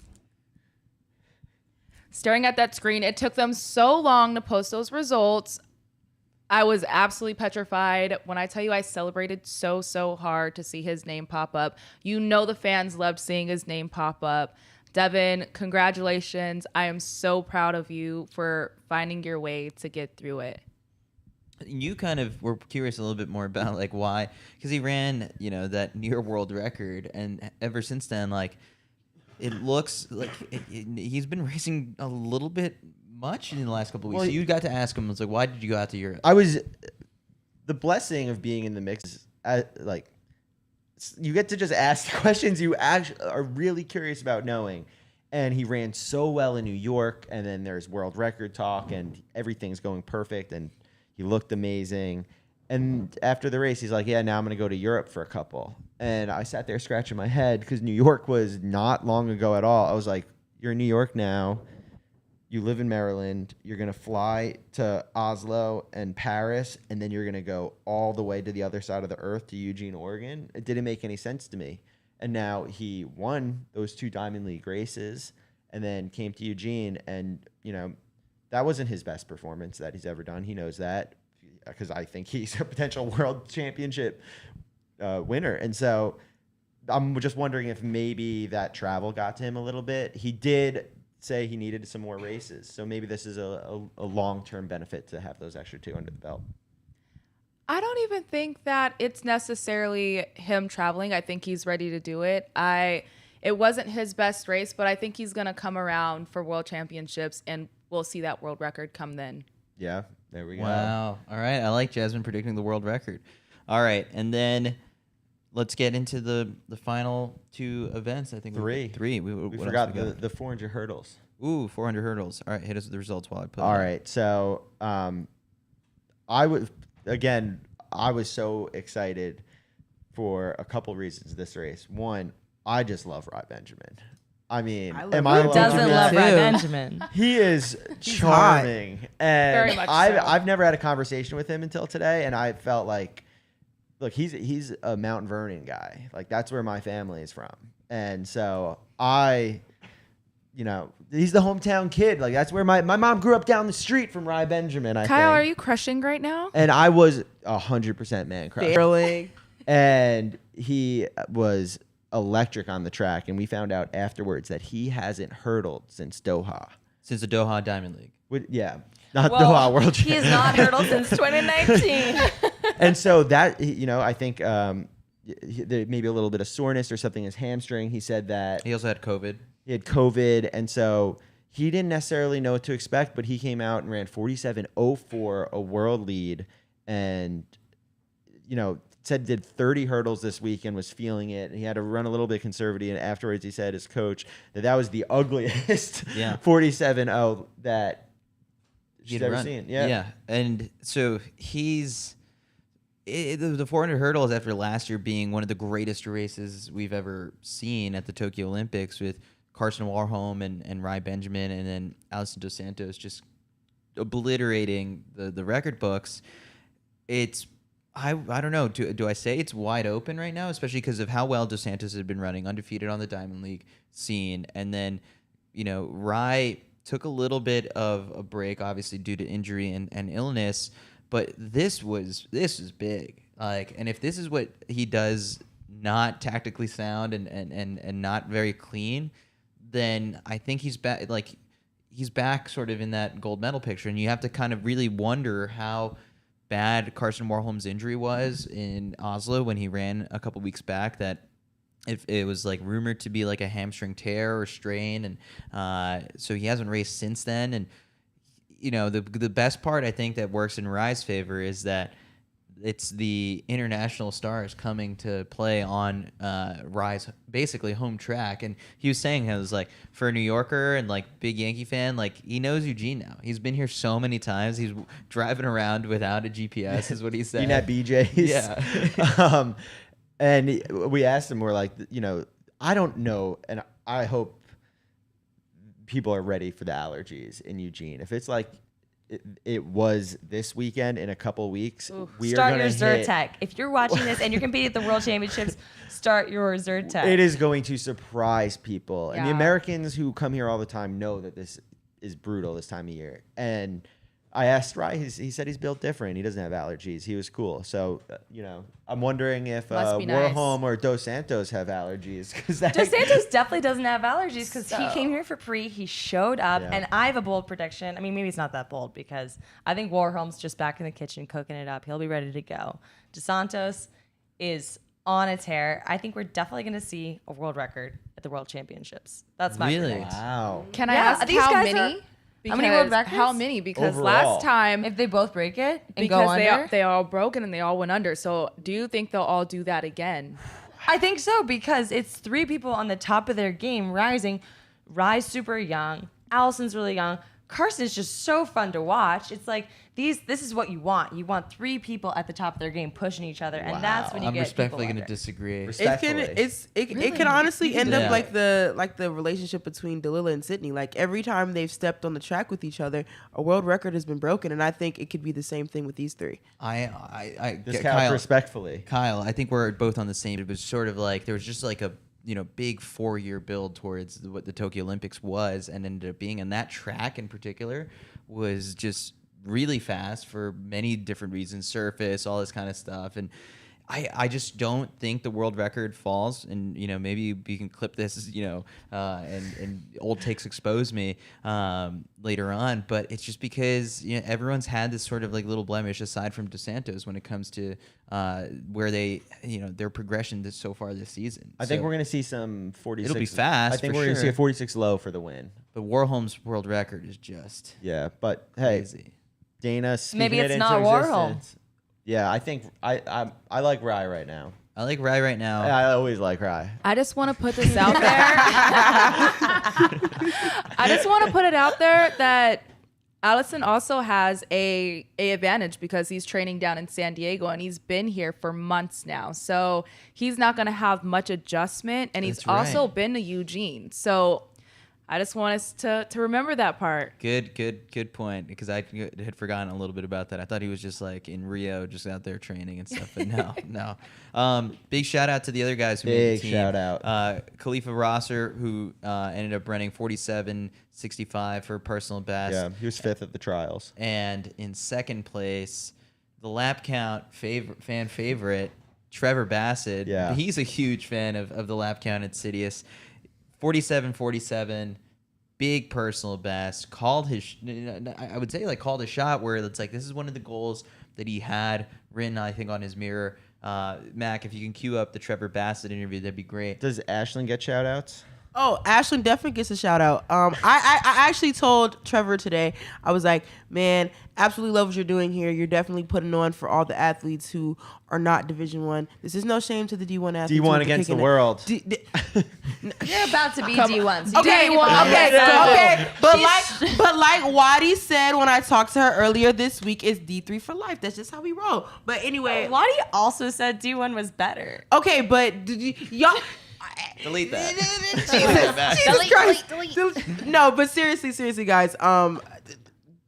staring at that screen. It took them so long to post those results. I was absolutely petrified. When I tell you I celebrated so hard to see his name pop up. You know the fans loved seeing his name pop up. Devin, congratulations. I am so proud of you for finding your way to get through it. You kind of were curious a little bit more about like why, because he ran, that near world record, and ever since then, like it looks like he's been racing a little bit much in the last couple of weeks. Well, so you got to ask him, it's like, why did you go out to Europe? The blessing of being in the mix, you get to just ask the questions you actually are really curious about knowing. And he ran so well in New York, and then there's world record talk, and everything's going perfect, and he looked amazing. And after the race, he's like, yeah, now I'm going to go to Europe for a couple. And I sat there scratching my head because New York was not long ago at all. I was like, you're in New York now. You live in Maryland. You're going to fly to Oslo and Paris, and then you're going to go all the way to the other side of the earth to Eugene, Oregon. It didn't make any sense to me. And now he won those 2 Diamond League races and then came to Eugene. And, that wasn't his best performance that he's ever done. He knows that because I think he's a potential world championship winner. And so I'm just wondering if maybe that travel got to him a little bit. He did say he needed some more races. So maybe this is a long-term benefit to have those extra 2 under the belt. I don't even think that it's necessarily him traveling. I think he's ready to do it. It wasn't his best race, but I think he's going to come around for world championships, and we'll see that world record come then. Yeah, there we go. Wow. All right. I like Jasmine predicting the world record. All right. And then let's get into the final 2 events. I think 3. 3. We forgot the 400 hurdles. Ooh, 400 hurdles. All right. Hit us with the results while I put All right. So I was so excited for a couple reasons this race. One, I just love Rai Benjamin. I mean, Who doesn't love Rai Benjamin? He is charming, and Very much so. I've never had a conversation with him until today, and I felt like, look, he's a Mount Vernon guy. Like that's where my family is from, and so he's the hometown kid. Like that's where my mom grew up down the street from Rai Benjamin. Kyle, think. are you crushing right now? And I was 100% man crush. Barreling. And he was electric on the track, and we found out afterwards that he hasn't hurdled since Doha. Since the Doha Diamond League. Not Doha World Championship. He has not hurdled since 2019. And so that, I think there may be a little bit of soreness or something in his hamstring. He said that. He also had COVID. He had COVID, and so he didn't necessarily know what to expect, but he came out and ran 47.04, a world lead, and, said did 30 hurdles this week and was feeling it. He had to run a little bit conservative, and afterwards he said his coach that was the ugliest 47.0 that she's ever seen. Yeah. And so the 400 hurdles after last year being one of the greatest races we've ever seen at the Tokyo Olympics with Carson Warholm and Rai Benjamin and then Alison Dos Santos just obliterating the record books. I don't know. Do I say it's wide open right now, especially because of how well Dos Santos had been running, undefeated on the Diamond League scene, and then Rai took a little bit of a break, obviously due to injury and illness, but this was big. And if this is what he does, not tactically sound and not very clean, then I think he's back. He's back sort of in that gold medal picture, and you have to kind of really wonder how bad Carson Warholm's injury was in Oslo when he ran a couple weeks back, that if it was rumored to be a hamstring tear or strain, and so he hasn't raced since then. And the best part I think that works in Rai's favor is that it's the international stars coming to play on Rai's basically home track. And he was saying, it was for a New Yorker and big Yankee fan, he knows Eugene now. He's been here so many times. He's driving around without a GPS is what he said. Eating at BJ's. Yeah. And we asked him, we're like, I don't know, and I hope people are ready for the allergies in Eugene. If it's it was this weekend in a couple weeks, we start are your going to Zyrtec. If you're watching this and you're competing at the World Championships, start your Zyrtec. It is going to surprise people. And the Yeah. Americans who come here all the time know that this is brutal this time of year. And I asked Rai, he said he's built different. He doesn't have allergies. He was cool. So, I'm wondering if Must be nice. Warholm or Dos Santos have allergies. Dos Santos definitely doesn't have allergies because he So- came here for pre. He showed up, Yeah. and I have a bold prediction. I mean, maybe it's not that bold because I think Warholm's just back in the kitchen cooking it up. He'll be ready to go. Dos Santos is on a tear. I think we're definitely going to see a world record at the World Championships. That's my Really? prediction. Wow. Can I Yeah, ask these how guys many? How many world Because- records? How many? Because Overall. last time, If they both break it and go because under, they all broke it and they all went under. So do you think they'll all do that again? I think so, because it's 3 people on the top of their game rising. Rai's super young. Allison's really young. Carson's just so fun to watch. It's like this is what you want. You want 3 people at the top of their game pushing each other, and that's when you I'm get respectfully people going to under. disagree. It can honestly end Yeah. up like the relationship between Delilah and Sydney. Like every time they've stepped on the track with each other, a world record has been broken, and I think it could be the same thing with these 3. Respectfully, Kyle, I think we're both on the same. It was sort of like there was just like a big 4-year build towards what the Tokyo Olympics was, and ended up being, and that track in particular was just really fast for many different reasons, surface, all this kind of stuff. And I just don't think the world record falls, and maybe we can clip this, and old takes expose me later on. But it's just because everyone's had this sort of like little blemish aside from DeSantos when it comes to where they their progression so far this season. I think we're gonna see some 46. It'll be fast. I think for we're gonna see a sure. 46 low for the win. But Warholm's world record is just but hey, crazy. Dana, Maybe speaking it's it not into Warholm. existence. Yeah, I think I like Rai right now. I like Rai right now. I always like Rai. I just want to put this out there. I just want to put it out there that Allison also has a advantage because he's training down in San Diego and he's been here for months now. So he's not going to have much adjustment, and he's also been to Eugene. So I just want us to remember that part. Good point, because I had forgotten a little bit about that. I thought he was just like in Rio, just out there training and stuff, but no. Big shout out to the other guys who made the team. Shout out. Khalifa Rosser, who ended up running 47.65 for personal best. Yeah, he was 5th at the trials. And in second place, the lap count fan favorite, Trevor Bassett. Yeah. He's a huge fan of the lap count at CITIUS. 47.47, big personal best. Called his, I would say, called a shot where it's like this is one of the goals that he had written, I think, on his mirror. Mac, if you can cue up the Trevor Bassett interview, that'd be great. Does Ashlyn get shout outs? Oh, Ashlyn definitely gets a shout out. I actually told Trevor today, I was like, man, absolutely love what you're doing here. You're definitely putting on for all the athletes who are not Division I. This is no shame to the D1 athletes. D1 against the world. You're about to be D1. So Okay, okay. But like Wadi said when I talked to her earlier this week, it's D3 for life. That's just how we roll. But anyway, Wadi also said D1 was better. Okay, but y'all. Delete that. Jesus Christ. No, but seriously, guys.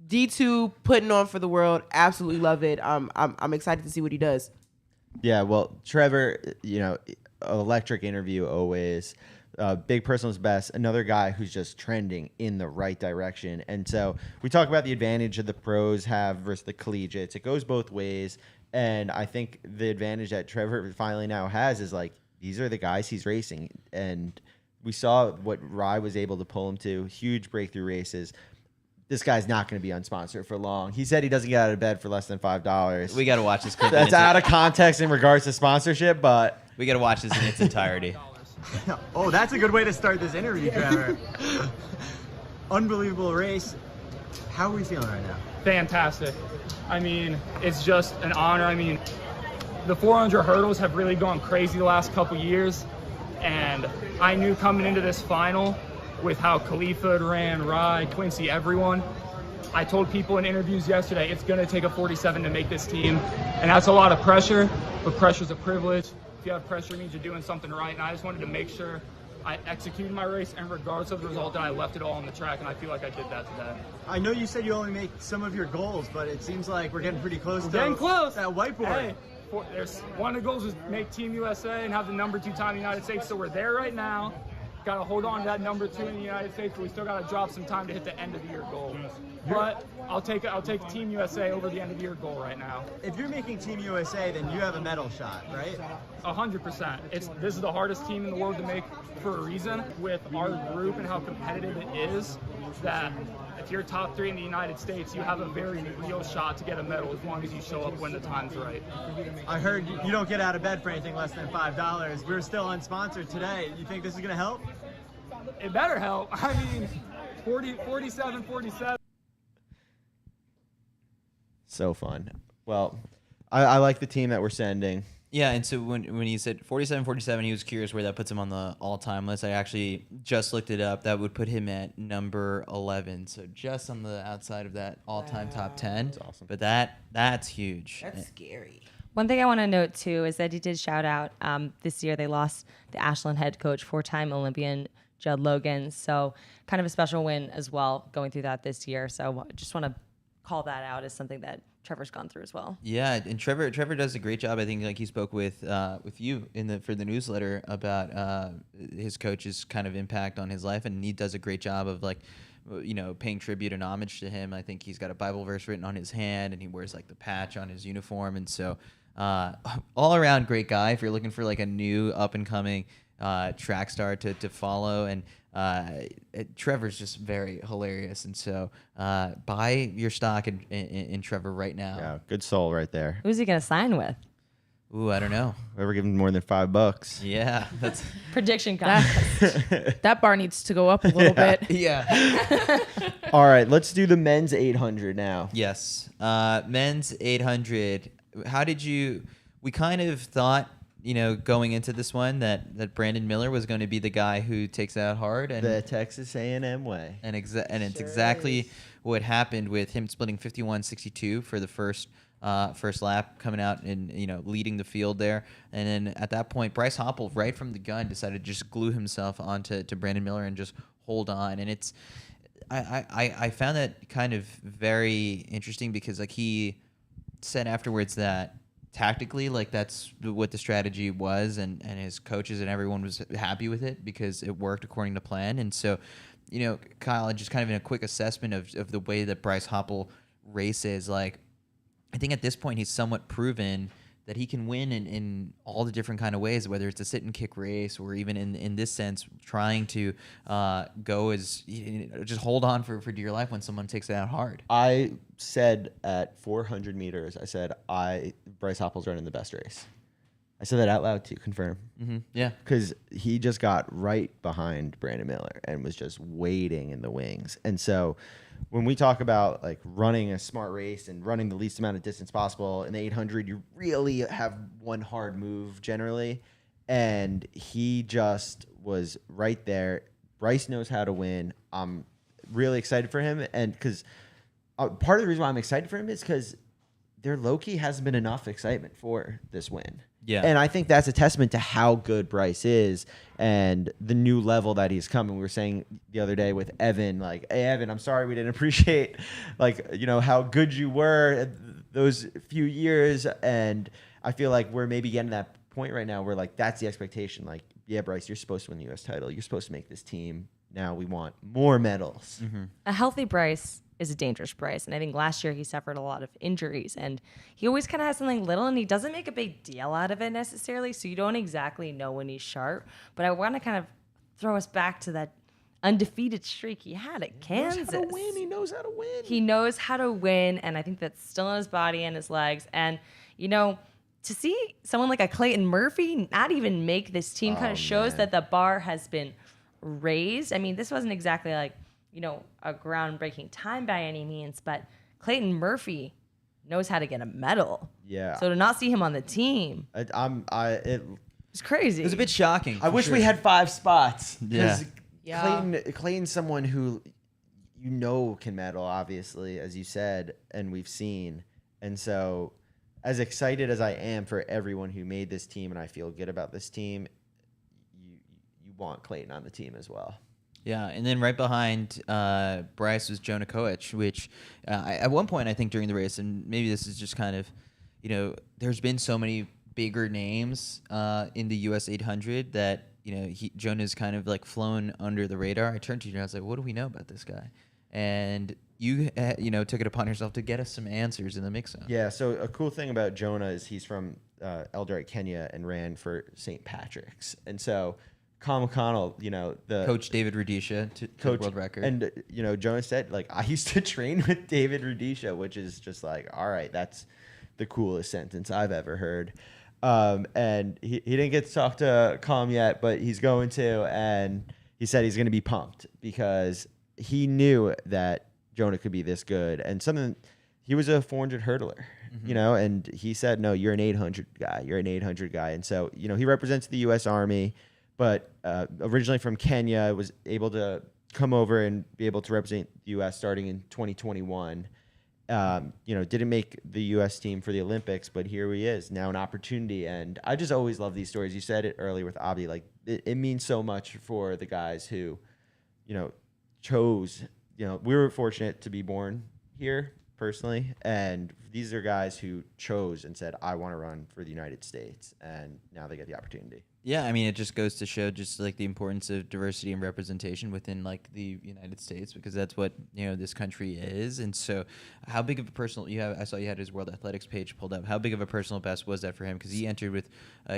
D2 putting on for the world. Absolutely love it. I'm excited to see what he does. Yeah, well, Trevor, electric interview always. Big personal's best. Another guy who's just trending in the right direction. And so we talk about the advantage that the pros have versus the collegiates. It goes both ways. And I think the advantage that Trevor finally now has is these are the guys he's racing. And we saw what Rai was able to pull him to. Huge breakthrough races. This guy's not going to be unsponsored for long. He said he doesn't get out of bed for less than $5. We got to watch this clip. That's out of context in regards to sponsorship, but we got to watch this in its entirety. Oh, that's a good way to start this interview, Trevor. Unbelievable race. How are we feeling right now? Fantastic. I mean, it's just an honor. I mean, the 400 hurdles have really gone crazy the last couple years, and I knew coming into this final with how Khalifa had ran, Rai, Quincy, everyone, I told people in interviews yesterday, it's going to take a 47 to make this team, and that's a lot of pressure, but pressure's a privilege. If you have pressure, it means you're doing something right, and I just wanted to make sure I executed my race, and regardless of the result, that I left it all on the track, and I feel like I did that today. I know you said you only make some of your goals, but it seems like we're getting pretty close to that whiteboard. Hey, there's one of the goals is make Team USA and have the number 2 time in the United States, so we're there right now. Got to hold on to that number 2 in the United States, but we still got to drop some time to hit the end of the year goal. But I'll take Team USA over the end of the year goal right now. If you're making Team USA, then you have a medal shot, right? 100%. This is the hardest team in the world to make for a reason. With our group and how competitive it is, that if you're top 3 in the United States, you have a very real shot to get a medal as long as you show up when the time's right. I heard you don't get out of bed for anything less than $5. We're still unsponsored today. You think this is going to help? It better help. I mean, 47. So fun. Well, I like the team that we're sending. Yeah, and so when he said 47-47, he was curious where that puts him on the all-time list. I actually just looked it up. That would put him at number 11, so just on the outside of that all-time top 10. That's awesome. But that's huge. That's scary. One thing I want to note, too, is that he did shout out this year they lost the Ashland head coach, four-time Olympian Judd Logan. So kind of a special win as well going through that this year. So just want to call that out as something that Trevor's gone through as well. Yeah, and Trevor does a great job. I think like he spoke with you for the newsletter about his coach's kind of impact on his life, and he does a great job of like, paying tribute and homage to him. I think he's got a Bible verse written on his hand, and he wears like the patch on his uniform, and so all around great guy. If you're looking for like a new up and coming track star to follow, and Trevor's just very hilarious, and so buy your stock in Trevor right now. Yeah, good soul right there. Who's he going to sign with? Ooh, I don't know. Whoever gives him more than $5. Yeah, that's Prediction contest. That bar needs to go up a little bit. yeah. All right, let's do the men's 800 now. Yes, men's 800. How did you? We kind of thought, going into this one that Brandon Miller was going to be the guy who takes it out hard, and The Texas A&M way. and it's exactly what happened with him splitting 51-62 for the first lap, coming out and leading the field there. And then at that point, Bryce Hoppel, right from the gun, decided to just glue himself onto Brandon Miller and just hold on. And it's I found that kind of very interesting because like he said afterwards that tactically, like that's what the strategy was, and his coaches and everyone was happy with it because it worked according to plan. And so, Kyle, just kind of in a quick assessment of the way that Bryce Hoppel races, like I think at this point he's somewhat proven that he can win in all the different kind of ways, whether it's a sit and kick race or even in this sense, trying to go as just hold on for dear life when someone takes it out hard. I said at 400 meters, I said Bryce Hoppel's running the best race. I said that out loud to confirm. Mm-hmm. Yeah, because he just got right behind Brandon Miller and was just waiting in the wings. And so when we talk about like running a smart race and running the least amount of distance possible in the 800, you really have one hard move generally. And he just was right there. Bryce knows how to win. I'm really excited for him. And because part of the reason why I'm excited for him is because there low-key hasn't been enough excitement for this win. Yeah. And I think that's a testament to how good Bryce is and the new level that he's come. And we were saying the other day with Evan, like, hey, Evan, I'm sorry we didn't appreciate, like, how good you were those few years. And I feel like we're maybe getting to that point right now where, like, that's the expectation. Like, yeah, Bryce, you're supposed to win the U.S. title. You're supposed to make this team. Now we want more medals. Mm-hmm. A healthy Bryce is a dangerous Bryce. And I think last year he suffered a lot of injuries, and he always kind of has something little, and he doesn't make a big deal out of it necessarily. So you don't exactly know when he's sharp. But I want to kind of throw us back to that undefeated streak he had at Kansas. He knows how to win. He knows how to win. He knows how to win, and I think that's still in his body and his legs. And, to see someone like a Clayton Murphy not even make this team kind of shows that the bar has been raised. I mean, this wasn't exactly like, a groundbreaking time by any means, but Clayton Murphy knows how to get a medal. Yeah. So to not see him on the team, It's crazy. It was a bit shocking. I wish we had 5 spots. Yeah. Clayton's someone who can medal, obviously, as you said, and we've seen. And so as excited as I am for everyone who made this team, and I feel good about this team, you want Clayton on the team as well. Yeah, and then right behind Bryce was Jonah Koech, which at one point I think during the race, and maybe this is just kind of, there's been so many bigger names in the US 800 that, Jonah's kind of like flown under the radar. I turned to you and I was like, what do we know about this guy? And you, took it upon yourself to get us some answers in the mix-up. Yeah, so a cool thing about Jonah is he's from Eldoret, Kenya, and ran for St. Patrick's. And so Colin McConnell, the Coach David Rudisha to the world record. And, Jonah said, like, I used to train with David Rudisha, which is just like, all right, that's the coolest sentence I've ever heard. And he didn't get to talk to Colin yet, but he's going to. And he said he's going to be pumped because he knew that Jonah could be this good. And he was a 400 hurdler. you know, and he said, no, you're an 800 guy. You're an 800 guy. And so, you know, he represents the U.S. Army, but originally from Kenya, was able to come over and be able to represent the U.S. starting in 2021. You know, didn't make the U.S. team for the Olympics, but here he is, now an opportunity. And I just always love these stories. You said it earlier with Abdi, like it means so much for the guys who, you know, chose, you know, we were fortunate to be born here personally. And these are guys who chose and said, I want to run for the United States. And now they get the opportunity. Yeah, I mean, it just goes to show just like the importance of diversity and representation within like the United States, because that's what, you know, this country is. And so how big of a personal, I saw you had his World Athletics page pulled up. How big of a personal best was that for him? Because he entered with,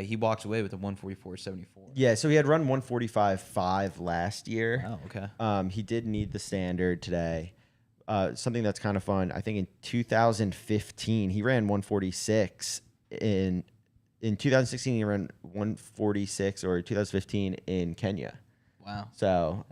he walked away with a 144.74. Yeah, so he had run 145.5 last year. Oh, okay. He did need the standard today. Something that's kind of fun, I think in 2015, he ran 146 in 2016, he ran 146, or 2015 in Kenya. Wow. So,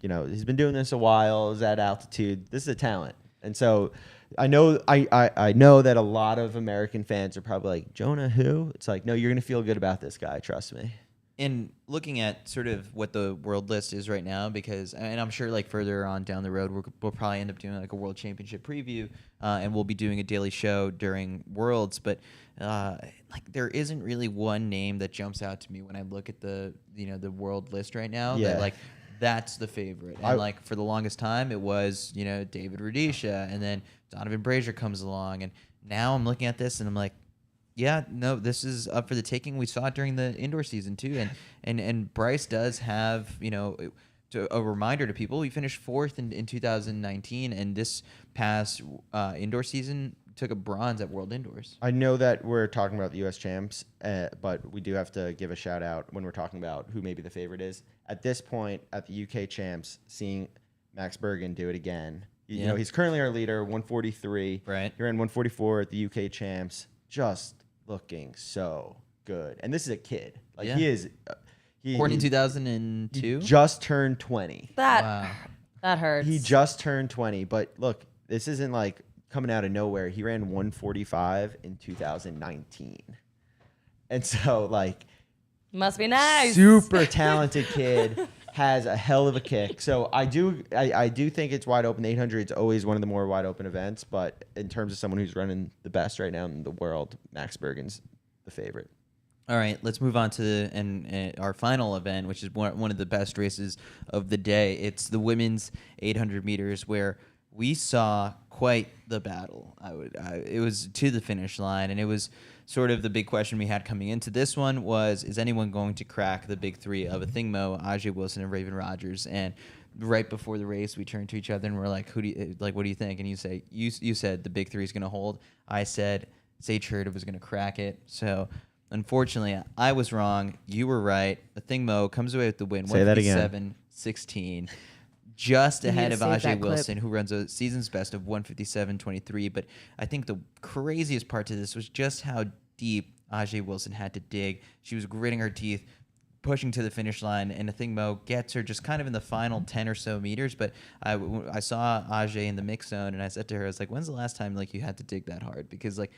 you know, he's been doing this a while. Is at altitude. This is a talent. And so I know that a lot of American fans are probably like, Jonah who? It's like, no, you're going to feel good about this guy. Trust me. And looking at sort of what the world list is right now, because, and I'm sure like further on down the road, we'll probably end up doing like a world championship preview, and we'll be doing a daily show during Worlds. But like there isn't really one name that jumps out to me when I look at the, you know, the world list right now. Yeah. That, like, that's the favorite. And like for the longest time, it was, you know, David Rudisha, and then Donovan Brazier comes along, and now I'm looking at this and I'm like, yeah, no, this is up for the taking. We saw it during the indoor season too, and Bryce does have, you know, a reminder to people. He finished fourth in 2019, and this past indoor season took a bronze at World Indoors. I know that we're talking about the U.S. champs, but we do have to give a shout out when we're talking about who maybe the favorite is. At this point, at the UK champs, seeing Max Bergen do it again. You know, he's currently our leader, 143. Right. He ran 144 at the UK champs. Just looking so good. And this is a kid. Like he is. Born in 2002. He just turned 20. That hurts. He just turned 20. But look, this isn't like coming out of nowhere. He ran 145 in 2019. And so like, must be nice. Super talented kid. Has a hell of a kick. So I do think it's wide open. The 800 is always one of the more wide open events, but in terms of someone who's running the best right now in the world, Max Bergen's the favorite. All right, let's move on to our final event, which is one of the best races of the day. It's the women's 800 meters, where we saw quite the battle. It was to the finish line, and it was sort of the big question we had coming into this one was, is anyone going to crack the big three of Athing Mu, Ajee Wilson, and Raven Rogers? And right before the race, we turned to each other and we're like, what do you think? And you said the big three is going to hold. I said Sage Hurd was going to crack it. So unfortunately, I was wrong. You were right. Athing Mu comes away with the win. Say that again. 157.16. Just ahead of save that Ajee clip. Wilson, who runs a season's best of 157.23. But I think the craziest part to this was just how deep Ajee Wilson had to dig. She was gritting her teeth, pushing to the finish line, and Athing Mu gets her just kind of in the final 10 or so meters. But I saw Ajee in the mix zone, and I said to her, I was like, when's the last time like you had to dig that hard? Because like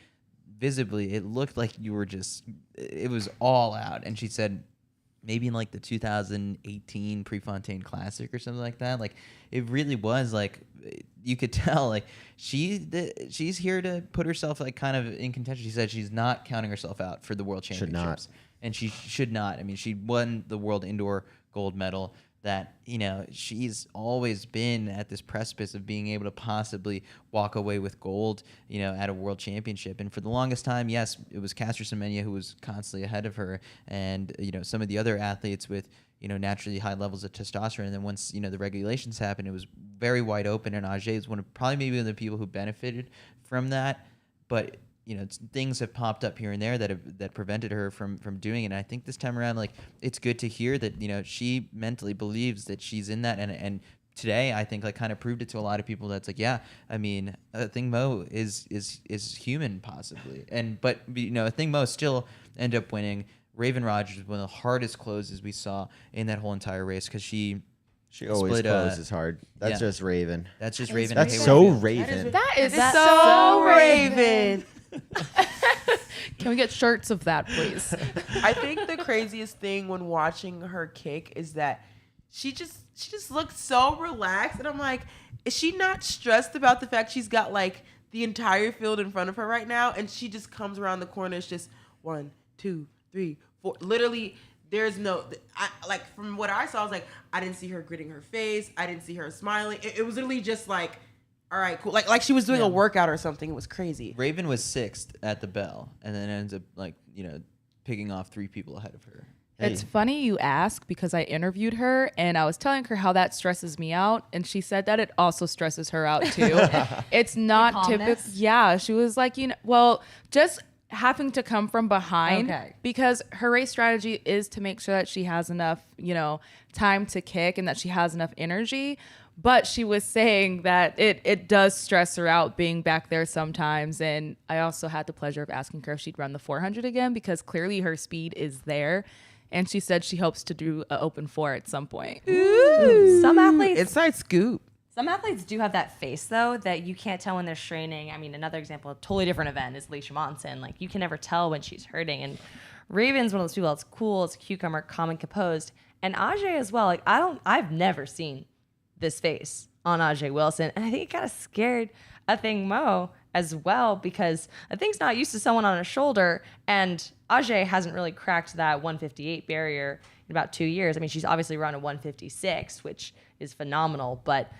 visibly, it looked like you were just, it was all out. And she said, maybe in like the 2018 Prefontaine Classic or something like that. Like it really was like, you could tell like she's here to put herself like kind of in contention. She said she's not counting herself out for the World Championships. And she should not. I mean, she won the World Indoor Gold Medal. That, you know, she's always been at this precipice of being able to possibly walk away with gold, you know, at a world championship. And for the longest time, yes, it was Caster Semenya who was constantly ahead of her, and, you know, some of the other athletes with, you know, naturally high levels of testosterone. And then once, you know, the regulations happened, it was very wide open, and Ajee is probably one of the people who benefited from that. But, you know, things have popped up here and there that prevented her from doing it. And I think this time around, like, it's good to hear that, you know, she mentally believes that she's in that. And today, I think, like, kind of proved it to a lot of people that's like, yeah, I mean, Athing Mu is human possibly. But, you know, Athing Mu still end up winning. Raven Rogers was one of the hardest closes we saw in that whole entire race, because she always split, closes hard. That's just Raven. That's just Raven. That's so Raven. That is so Raven. Can we get shirts of that, please? I think the craziest thing when watching her kick is that she just looks so relaxed, and I'm like, is she not stressed about the fact she's got like the entire field in front of her right now, and she just comes around the corner? It's just 1, 2, 3, 4. Literally, there's no. Like from what I saw, I was like, I didn't see her gritting her face. I didn't see her smiling. It was literally just like, all right, cool. Like she was doing a workout or something. It was crazy. Raven was 6th at the bell, and then ends up like picking off 3 people ahead of her. It's funny you ask because I interviewed her and I was telling her how that stresses me out, and she said that it also stresses her out too. It's not typical. Yeah, she was like, just having to come from behind because her race strategy is to make sure that she has enough, time to kick and that she has enough energy. But she was saying that it does stress her out being back there sometimes. And I also had the pleasure of asking her if she'd run the 400 again because clearly her speed is there. And she said she hopes to do an open 4 at some point. Ooh. Some athletes. Inside scoop. Some athletes do have that face, though, that you can't tell when they're straining. I mean, another example, a totally different event is Leisha Monson. Like, you can never tell when she's hurting. And Raven's one of those people that's cool, it's a cucumber, calm and composed. And Ajee as well. Like, I've never seen this face on Ajee Wilson. And I think it kind of scared Athing Mu as well because Athing's not used to someone on his shoulder, and Ajee hasn't really cracked that 158 barrier in about 2 years. I mean, she's obviously run a 156, which is phenomenal, but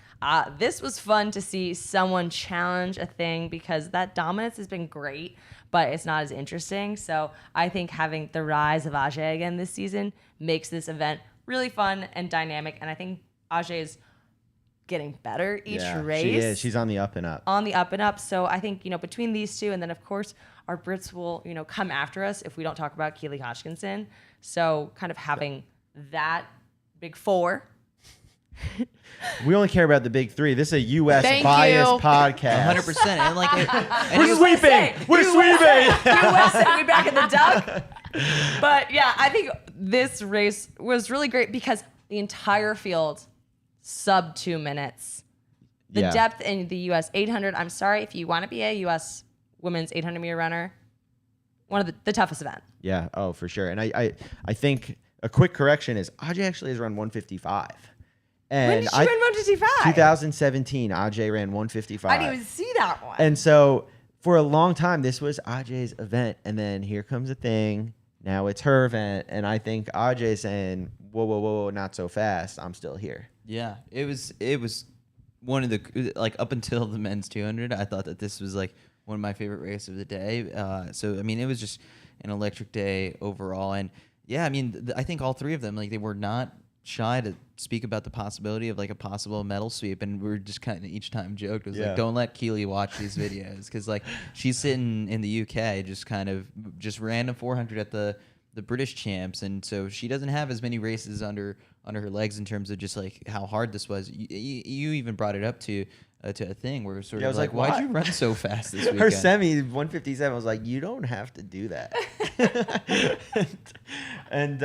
this was fun to see someone challenge Athing because that dominance has been great, but it's not as interesting. So I think having the rise of Ajee again this season makes this event really fun and dynamic, and I think Ajee is getting better each race. She is. She's on the up and up. On the up and up. So I think, between these two, and then of course our Brits will, come after us if we don't talk about Keely Hodgkinson. So kind of having that big 4. We only care about the big 3. This is a U.S. bias podcast. 100%. And we're sweeping. We're sweeping. USA, we back in the duck. But yeah, I think this race was really great because the entire field sub 2 minutes. The depth in the U.S. 800. I'm sorry if you want to be a U.S. women's 800 meter runner. One of the toughest event. Yeah. Oh, for sure. And I think a quick correction is Ajee actually has run 155. And when did she run 155? 2017. Ajee ran 155. I didn't even see that one. And so for a long time, this was Ajee's event, and then here comes a thing. Now it's her event, and I think Ajee saying, "Whoa, not so fast. I'm still here." Yeah, it was one of the up until the men's 200. I thought that this was like one of my favorite races of the day. So I mean, it was just an electric day overall, and yeah, I mean, I think all 3 of them they were not shy to speak about the possibility of a possible medal sweep, and we were just kind of each time joked was don't let Keely watch these videos because she's sitting in the UK just ran a 400 at the British champs, and so she doesn't have as many races under her legs in terms of just how hard this was. You even brought it up to a thing where it was sort of I was like, why'd you run so fast this weekend? Her semi 157 was like, you don't have to do that. and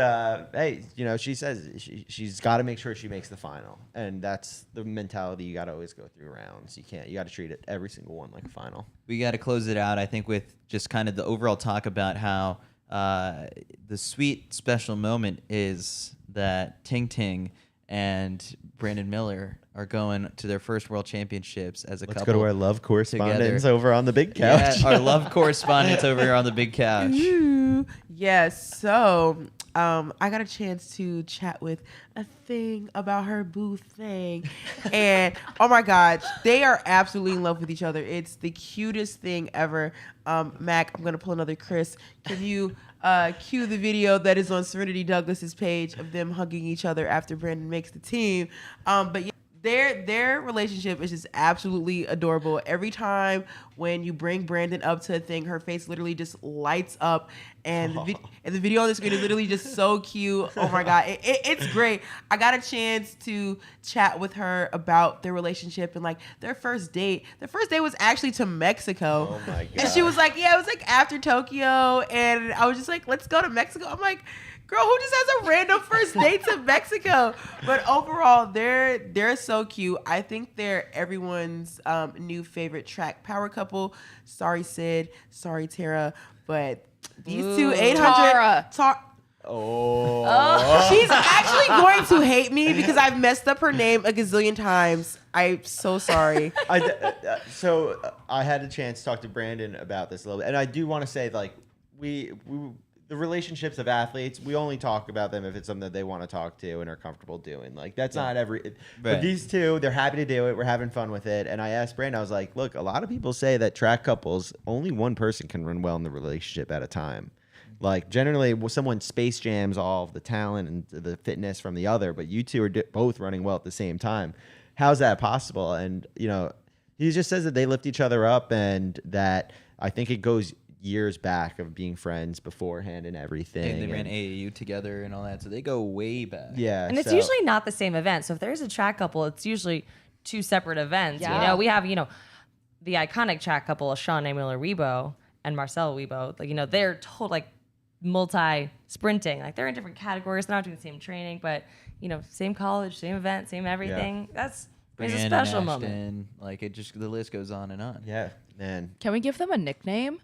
hey, she says she's got to make sure she makes the final, and that's the mentality you got to always go through rounds. You got to treat it every single one like a final. We got to close it out, I think, with just kind of the overall talk about how the sweet special moment is that Ting Ting and Brandon Miller are going to their first World Championships as a couple. Let's go to our love correspondents over on the big couch. Yeah, our love correspondents over here on the big couch. Yes, so I got a chance to chat with Athing about her boo thing. And oh my God, they are absolutely in love with each other. It's the cutest thing ever. Mac, I'm going to pull another Chris. Can you cue the video that is on Serenity Douglas's page of them hugging each other after Brandon makes the team? But yeah, their relationship is just absolutely adorable. Every time when you bring Brandon up to a thing, her face literally just lights up, and the video on the screen is literally just so cute. Oh my God, it's great. I got a chance to chat with her about their relationship and their first date. Their first date was actually to Mexico. Oh my God. And she was like, yeah, it was after Tokyo, and I was just like, let's go to Mexico. I'm like, girl, who just has a random first date to Mexico? But overall, they're so cute. I think they're everyone's new favorite track power couple. Sorry, Sid. Sorry, Tara. But these two 800. Tara. Oh. She's actually going to hate me because I've messed up her name a gazillion times. I'm so sorry. So I had a chance to talk to Brandon about this a little bit. And I do want to say, like, we the relationships of athletes, we only talk about them if it's something that they want to talk to and are comfortable doing. Like, that's not every... But these two, they're happy to do it. We're having fun with it. And I asked Brandon, I was like, look, a lot of people say that track couples, only one person can run well in the relationship at a time. Like, generally, someone space jams all of the talent and the fitness from the other, but you two are both running well at the same time. How's that possible? And, you know, he just says that they lift each other up and that I think it goes years back of being friends beforehand and everything. And they ran AAU together and all that, so they go way back. Yeah. And it's usually not the same event. So if there's a track couple, it's usually two separate events. Yeah. You know, we have, you know, the iconic track couple, Sean Miller-Weibo and Marcel Weibo. Like, you know, they're total, like, multi-sprinting. Like, they're in different categories. They're not doing the same training, but, you know, same college, same event, same everything. Yeah. It's a Brandon, special Ashton, moment. Like, it just, the list goes on and on. Yeah, man. Can we give them a nickname?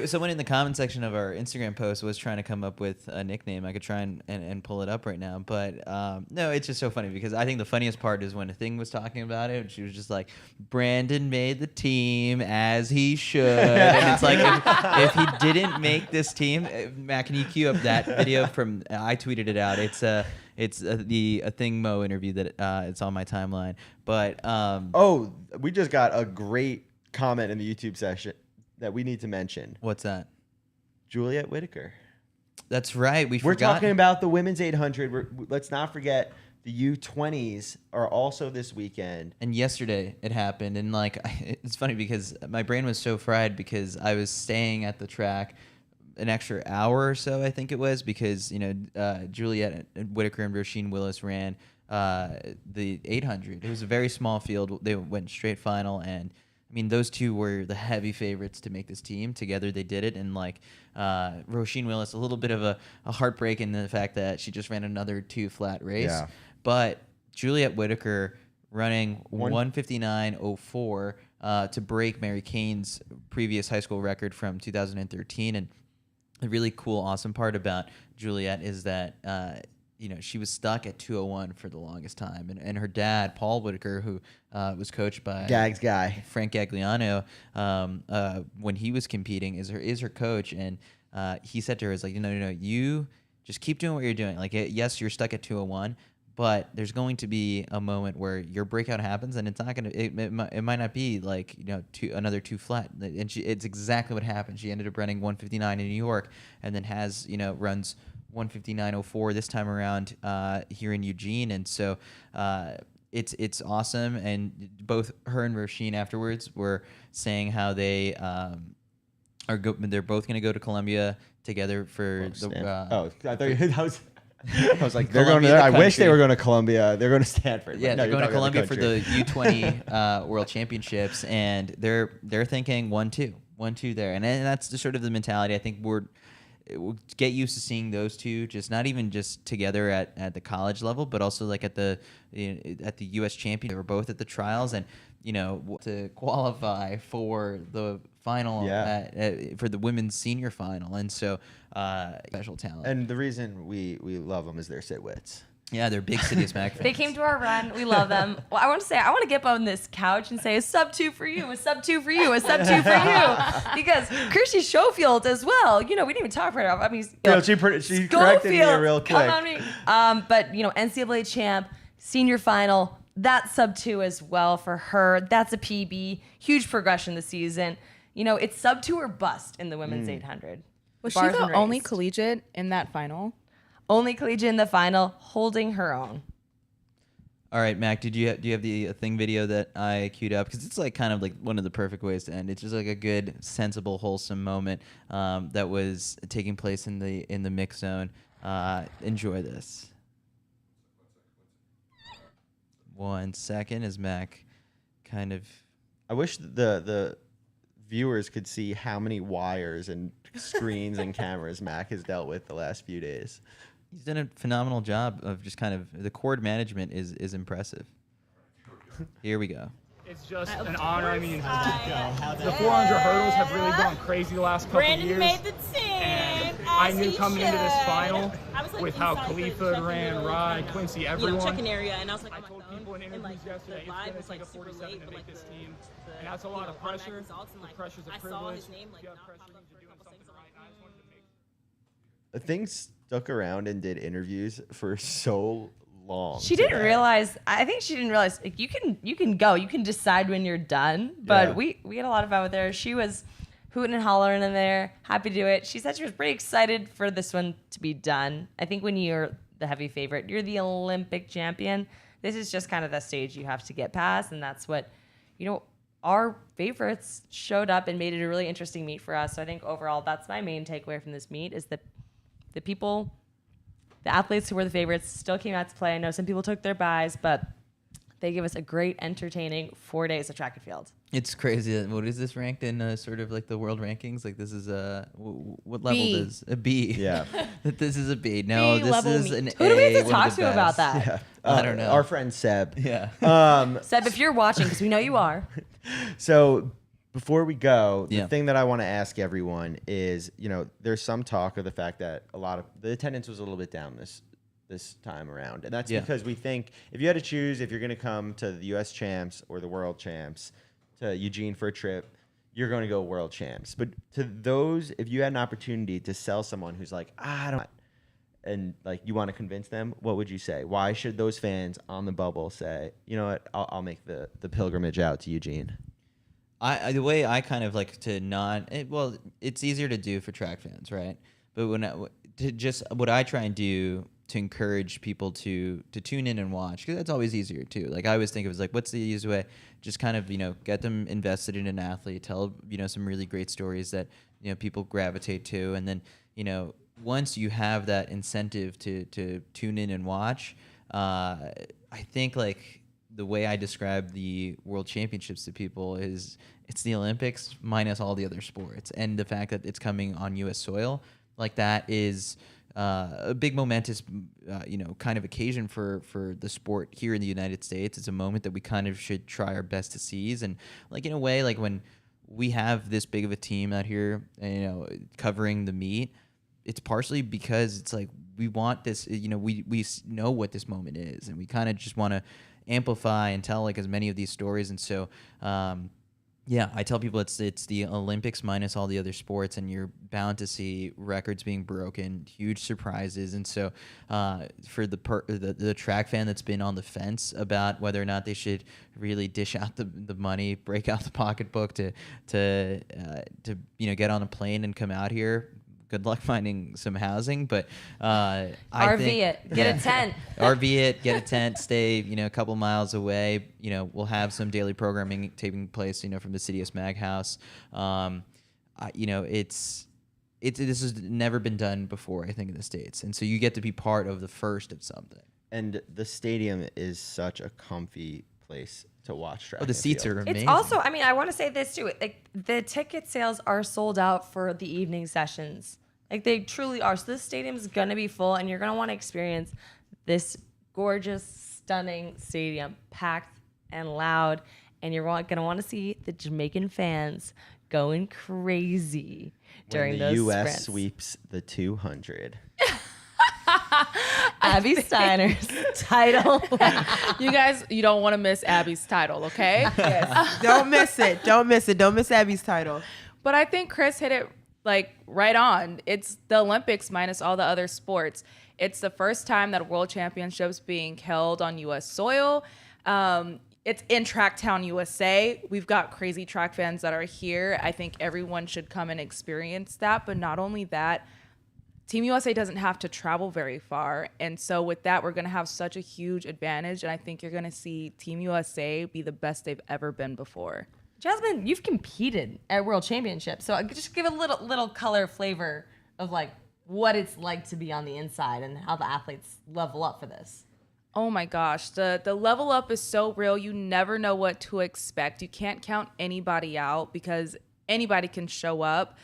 Someone in the comment section of our Instagram post was trying to come up with a nickname. I could try and pull it up right now. But no, it's just so funny because I think the funniest part is when Athing was talking about it. And she was just like, Brandon made the team as he should. And it's like, if he didn't make this team, Matt, can you cue up that video from, I tweeted it out. It's the Athing Mu interview that it's on my timeline. But we just got a great comment in the YouTube session that we need to mention. What's that? Juliet Whitaker. That's right. We're talking about the women's 800. Let's not forget the U20s are also this weekend. And yesterday it happened. And like, it's funny because my brain was so fried because I was staying at the track an extra hour or so, I think it was, because, you know, Juliet Whitaker and Roisin Willis ran the 800. It was a very small field. They went straight final, and I mean, those two were the heavy favorites to make this team. Together, they did it. And, like, Roisin Willis, a little bit of a heartbreak in the fact that she just ran another 2-flat race. Yeah. But Juliet Whitaker running 1:59.04 to break Mary Cain's previous high school record from 2013. And the really cool, awesome part about Juliet is that you know, she was stuck at 2:01 for the longest time. And her dad, Paul Whitaker, who was coached by Gags guy Frank Gagliano, when he was competing, is her coach. And he said to her, "Is like, no, you just keep doing what you're doing. Like, yes, you're stuck at 2:01, but there's going to be a moment where your breakout happens, and it's not gonna. It might not be like, you know, another 2-flat. And it's exactly what happened. She ended up running 1:59 in New York, and then has, you know, runs 1:59.04 this time around here in Eugene. And so it's awesome. And both her and Roisin afterwards were saying how they they're both going to go to Columbia together for I thought I was like, they're going to. I wish they were going to Columbia. They're going to Stanford. Yeah, No, they're you're going to talking Columbia about for the U20 World Championships, and they're thinking 1-2 there, and that's the sort of the mentality. I think we'll get used to seeing those two, just not even just together at the college level, but also like at the U.S. champion. They were both at the trials, and, you know, to qualify for the final for the women's senior final, and so special talent. And the reason we love them is their sit-wits. Yeah, they're big CITIUS MAG fans. They came to our run. We love them. Well, I want to get on this couch and say a sub-2 for you, a sub-2 for you, a sub-2 for you. Because Kirsty Schofield as well. You know, we didn't even talk about her. I mean, She corrected me real quick. Come on me. But, you know, NCAA champ, senior final, that's sub-2 as well for her. That's a PB. Huge progression this season. You know, it's sub-2 or bust in the women's 800. Was she the only collegiate in that final? Only collegiate in the final, holding her own. All right, Mac, do you have the Athing video that I queued up? Because it's like kind of like one of the perfect ways to end. It's just like a good, sensible, wholesome moment that was taking place in the mix zone. Enjoy this. 1 second as Mac kind of... I wish the viewers could see how many wires and screens and cameras Mac has dealt with the last few days. He's done a phenomenal job of just kind of... The cord management is impressive. Here we go. It's just an honor. I mean, the 400 hurdles have really gone crazy the last couple of years. Made the team, and I knew coming into this final with how Khalifa ran, Rai, Quincy, everyone. Checking area, and I was like, I told people in interviews yesterday, it's going to take a 47 to make this team. And that's a lot of pressure. The pressure's a privilege. You have pressure means you're doing something right. And I just wanted to make Things stuck around and did interviews for so long. She didn't realize. I think she didn't realize. Like, you can go. You can decide when you're done. But we had a lot of fun with her. She was hooting and hollering in there, happy to do it. She said she was pretty excited for this one to be done. I think when you're the heavy favorite, you're the Olympic champion. This is just kind of the stage you have to get past, and that's what, our favorites showed up and made it a really interesting meet for us. So I think overall, that's my main takeaway from this meet is that the people. The athletes who were the favorites still came out to play. I know some people took their buys, but they gave us a great, entertaining 4 days of track and field. It's crazy. What is this ranked in sort of like the world rankings? Like this is what level B. is a B? Yeah. This is a B. No, B this level is meet. an Who A. do we have to one of talk the to about best. that? Yeah. I don't know. Our friend Seb. Yeah. Seb, if you're watching, because we know you are. So before we go, Yeah. the thing that I want to ask everyone is, there's some talk of the fact that a lot of the attendance was a little bit down this time around. And that's because we think if you had to choose if you're going to come to the US champs or the world champs to Eugene for a trip, you're going to go world champs. But to those, if you had an opportunity to sell someone who's like, I don't, and like you want to convince them, what would you say? Why should those fans on the bubble say, you know what, I'll make the pilgrimage out to Eugene? The way I kind of like to it's easier to do for track fans, right? But what I try and do to encourage people to tune in and watch, because that's always easier too. Like I always think of it as like, what's the easiest way? Just kind of get them invested in an athlete, tell some really great stories that people gravitate to, and then once you have that incentive to tune in and watch, I think like the way I describe the World Championships to people is it's the Olympics minus all the other sports, and the fact that it's coming on U.S. soil, like that is a big momentous, kind of occasion for the sport here in the United States. It's a moment that we kind of should try our best to seize, and like in a way, like when we have this big of a team out here, covering the meet, it's partially because it's like we want this. We know what this moment is, and we kind of just want to amplify and tell like as many of these stories. And so I tell people it's the Olympics minus all the other sports, and you're bound to see records being broken, huge surprises. And so for the track fan that's been on the fence about whether or not they should really dish out the money, break out the pocketbook to get on a plane and come out here, good luck finding some housing, but RV it, get a tent. RV it, get a tent, stay a couple miles away. We'll have some daily programming taking place from the CITIUS MAG house. This has never been done before, I think, in the States, and so you get to be part of the first of something. And the stadium is such a comfy place to watch track. Oh, the seats are amazing. It's also, I want to say this too. Like the ticket sales are sold out for the evening sessions. Like they truly are. So this stadium is gonna be full, and you're gonna want to experience this gorgeous, stunning stadium, packed and loud. And you're gonna want to see the Jamaican fans going crazy during those U.S. sprints. sweeps the 200. Abby Steiner's title. You guys, you don't want to miss Abby's title, okay? Yes. Don't miss it. Don't miss it. Don't miss Abby's title. But I think Chris hit it like right on. It's the Olympics minus all the other sports. It's the first time that a World Championships being held on U.S. soil. It's in Tracktown, USA. We've got crazy track fans that are here. I think everyone should come and experience that. But not only that, Team USA doesn't have to travel very far. And so with that, we're going to have such a huge advantage. And I think you're going to see Team USA be the best they've ever been before. Jasmine, you've competed at World Championships, so just give a little color flavor of like what it's like to be on the inside and how the athletes level up for this. Oh my gosh, the level up is so real. You never know what to expect. You can't count anybody out because anybody can show up.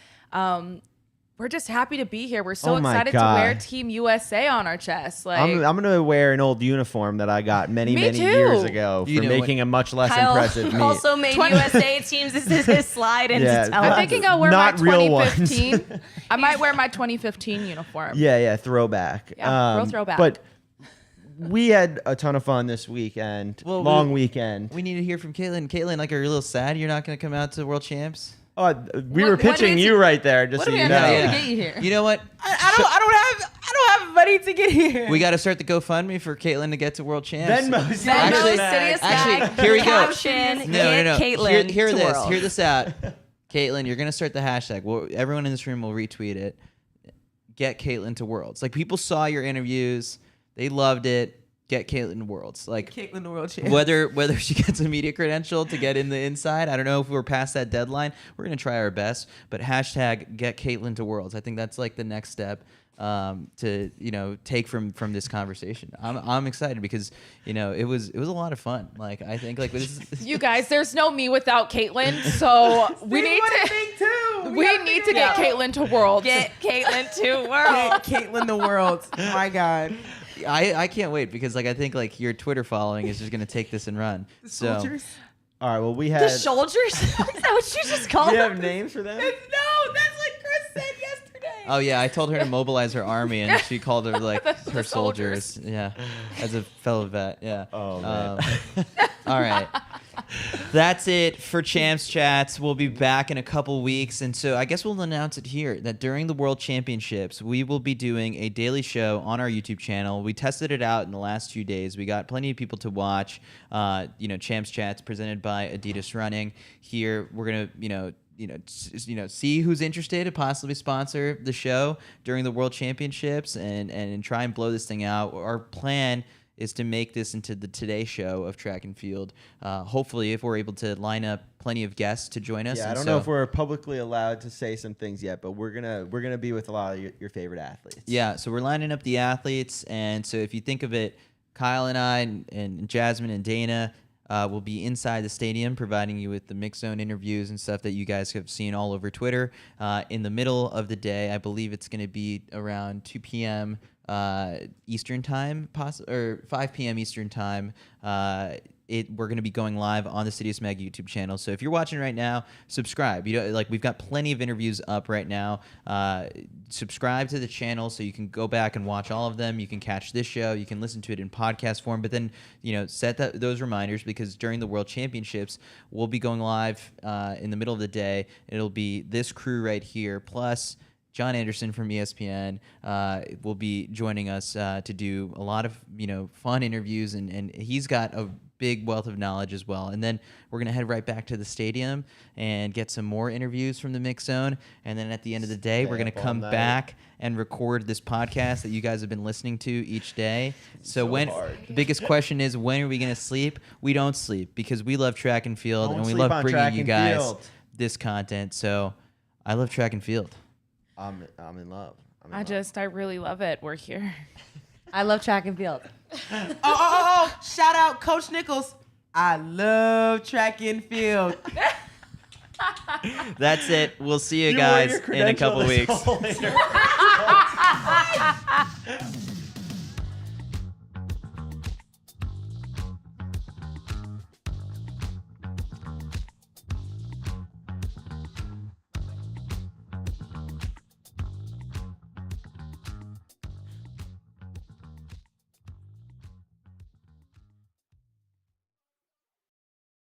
we're just happy to be here. We're so Oh my excited God. to wear Team USA on our chest. Like, I'm gonna wear an old uniform that I got many Me too. years ago You for know making a much less Kyle impressive meet. also made USA teams. This is his slide into Yeah. tell I'm us. thinking I'll wear Not my real ones. 2015. I might wear my 2015 uniform. Yeah, throwback. Yeah, real throwback. But we had a ton of fun this weekend. Well, long weekend. We need to hear from Caitlin. Caitlin, like, are you a little sad you're not going to come out to World Champs? Oh, we were pitching you right there, just so you know. to get you here? You know what? I don't have money to get here. We got to start the GoFundMe for Caitlin to get to World Champs. Venmo, Actually- CITIUS actually, MAG, here we go. caption, No. get Caitlin Hear to this. World. Hear this out. Caitlin, you're going to start the hashtag. Well, everyone in this room will retweet it. Get Caitlin to Worlds. Like, people saw your interviews. They loved it. Get Caitlin to Worlds. Like, Caitlin the world champ. whether she gets a media credential to get in the inside, I don't know if we're past that deadline. We're going to try our best. But hashtag get Caitlin to Worlds. I think that's like the next step to take from this conversation. I'm excited because it was a lot of fun. Like, I think like this is, You guys, there's no me without Caitlin, so we need to get Caitlin to Worlds. Get Caitlin to World. Get Caitlin the world. My God. I can't wait because like I think like your Twitter following is just going to take this and run. Soldiers. All right, well, we The had... soldiers? Is that what you just called Do you them? have names for them? No, that's like Chris said yesterday. Oh yeah, I told her to mobilize her army, and she called her like her soldiers. Yeah, as a fellow vet. Yeah. Oh man. All right. That's it for Champs Chats. We'll be back in a couple weeks. And so I guess we'll announce it here that during the World Championships, we will be doing a daily show on our YouTube channel. We tested it out in the last few days. We got plenty of people to watch, Champs Chats presented by Adidas Running. Here, we're going to, see who's interested to possibly sponsor the show during the World Championships and try and blow this thing out. Our plan is to make this into the Today Show of track and field. Hopefully, if we're able to line up plenty of guests to join us. Yeah, I don't know if we're publicly allowed to say some things yet, but we're gonna be with a lot of your favorite athletes. Yeah, so we're lining up the athletes, and so if you think of it, Kyle and I and Jasmine and Dana will be inside the stadium providing you with the mix zone interviews and stuff that you guys have seen all over Twitter. In the middle of the day, I believe it's going to be around 2 p.m. Eastern time, or 5 p.m. Eastern time. We're going to be going live on the CITIUS MAG YouTube channel. So if you're watching right now, subscribe. We've got plenty of interviews up right now. Subscribe to the channel so you can go back and watch all of them. You can catch this show. You can listen to it in podcast form. But then, set those reminders because during the World Championships, we'll be going live in the middle of the day. It'll be this crew right here, plus John Anderson from ESPN will be joining us to do a lot of fun interviews, and he's got a big wealth of knowledge as well. And then we're gonna head right back to the stadium and get some more interviews from the mix zone. And then at the end of the day, we're gonna come back and record this podcast that you guys have been listening to each day. So the biggest question is, when are we gonna sleep? We don't sleep because we love track and field, and we love bringing you guys this content. So I love track and field. I'm in love. I really love it. We're here. I love track and field. Oh, shout out Coach Nichols. I love track and field. That's it. We'll see you guys in a couple weeks.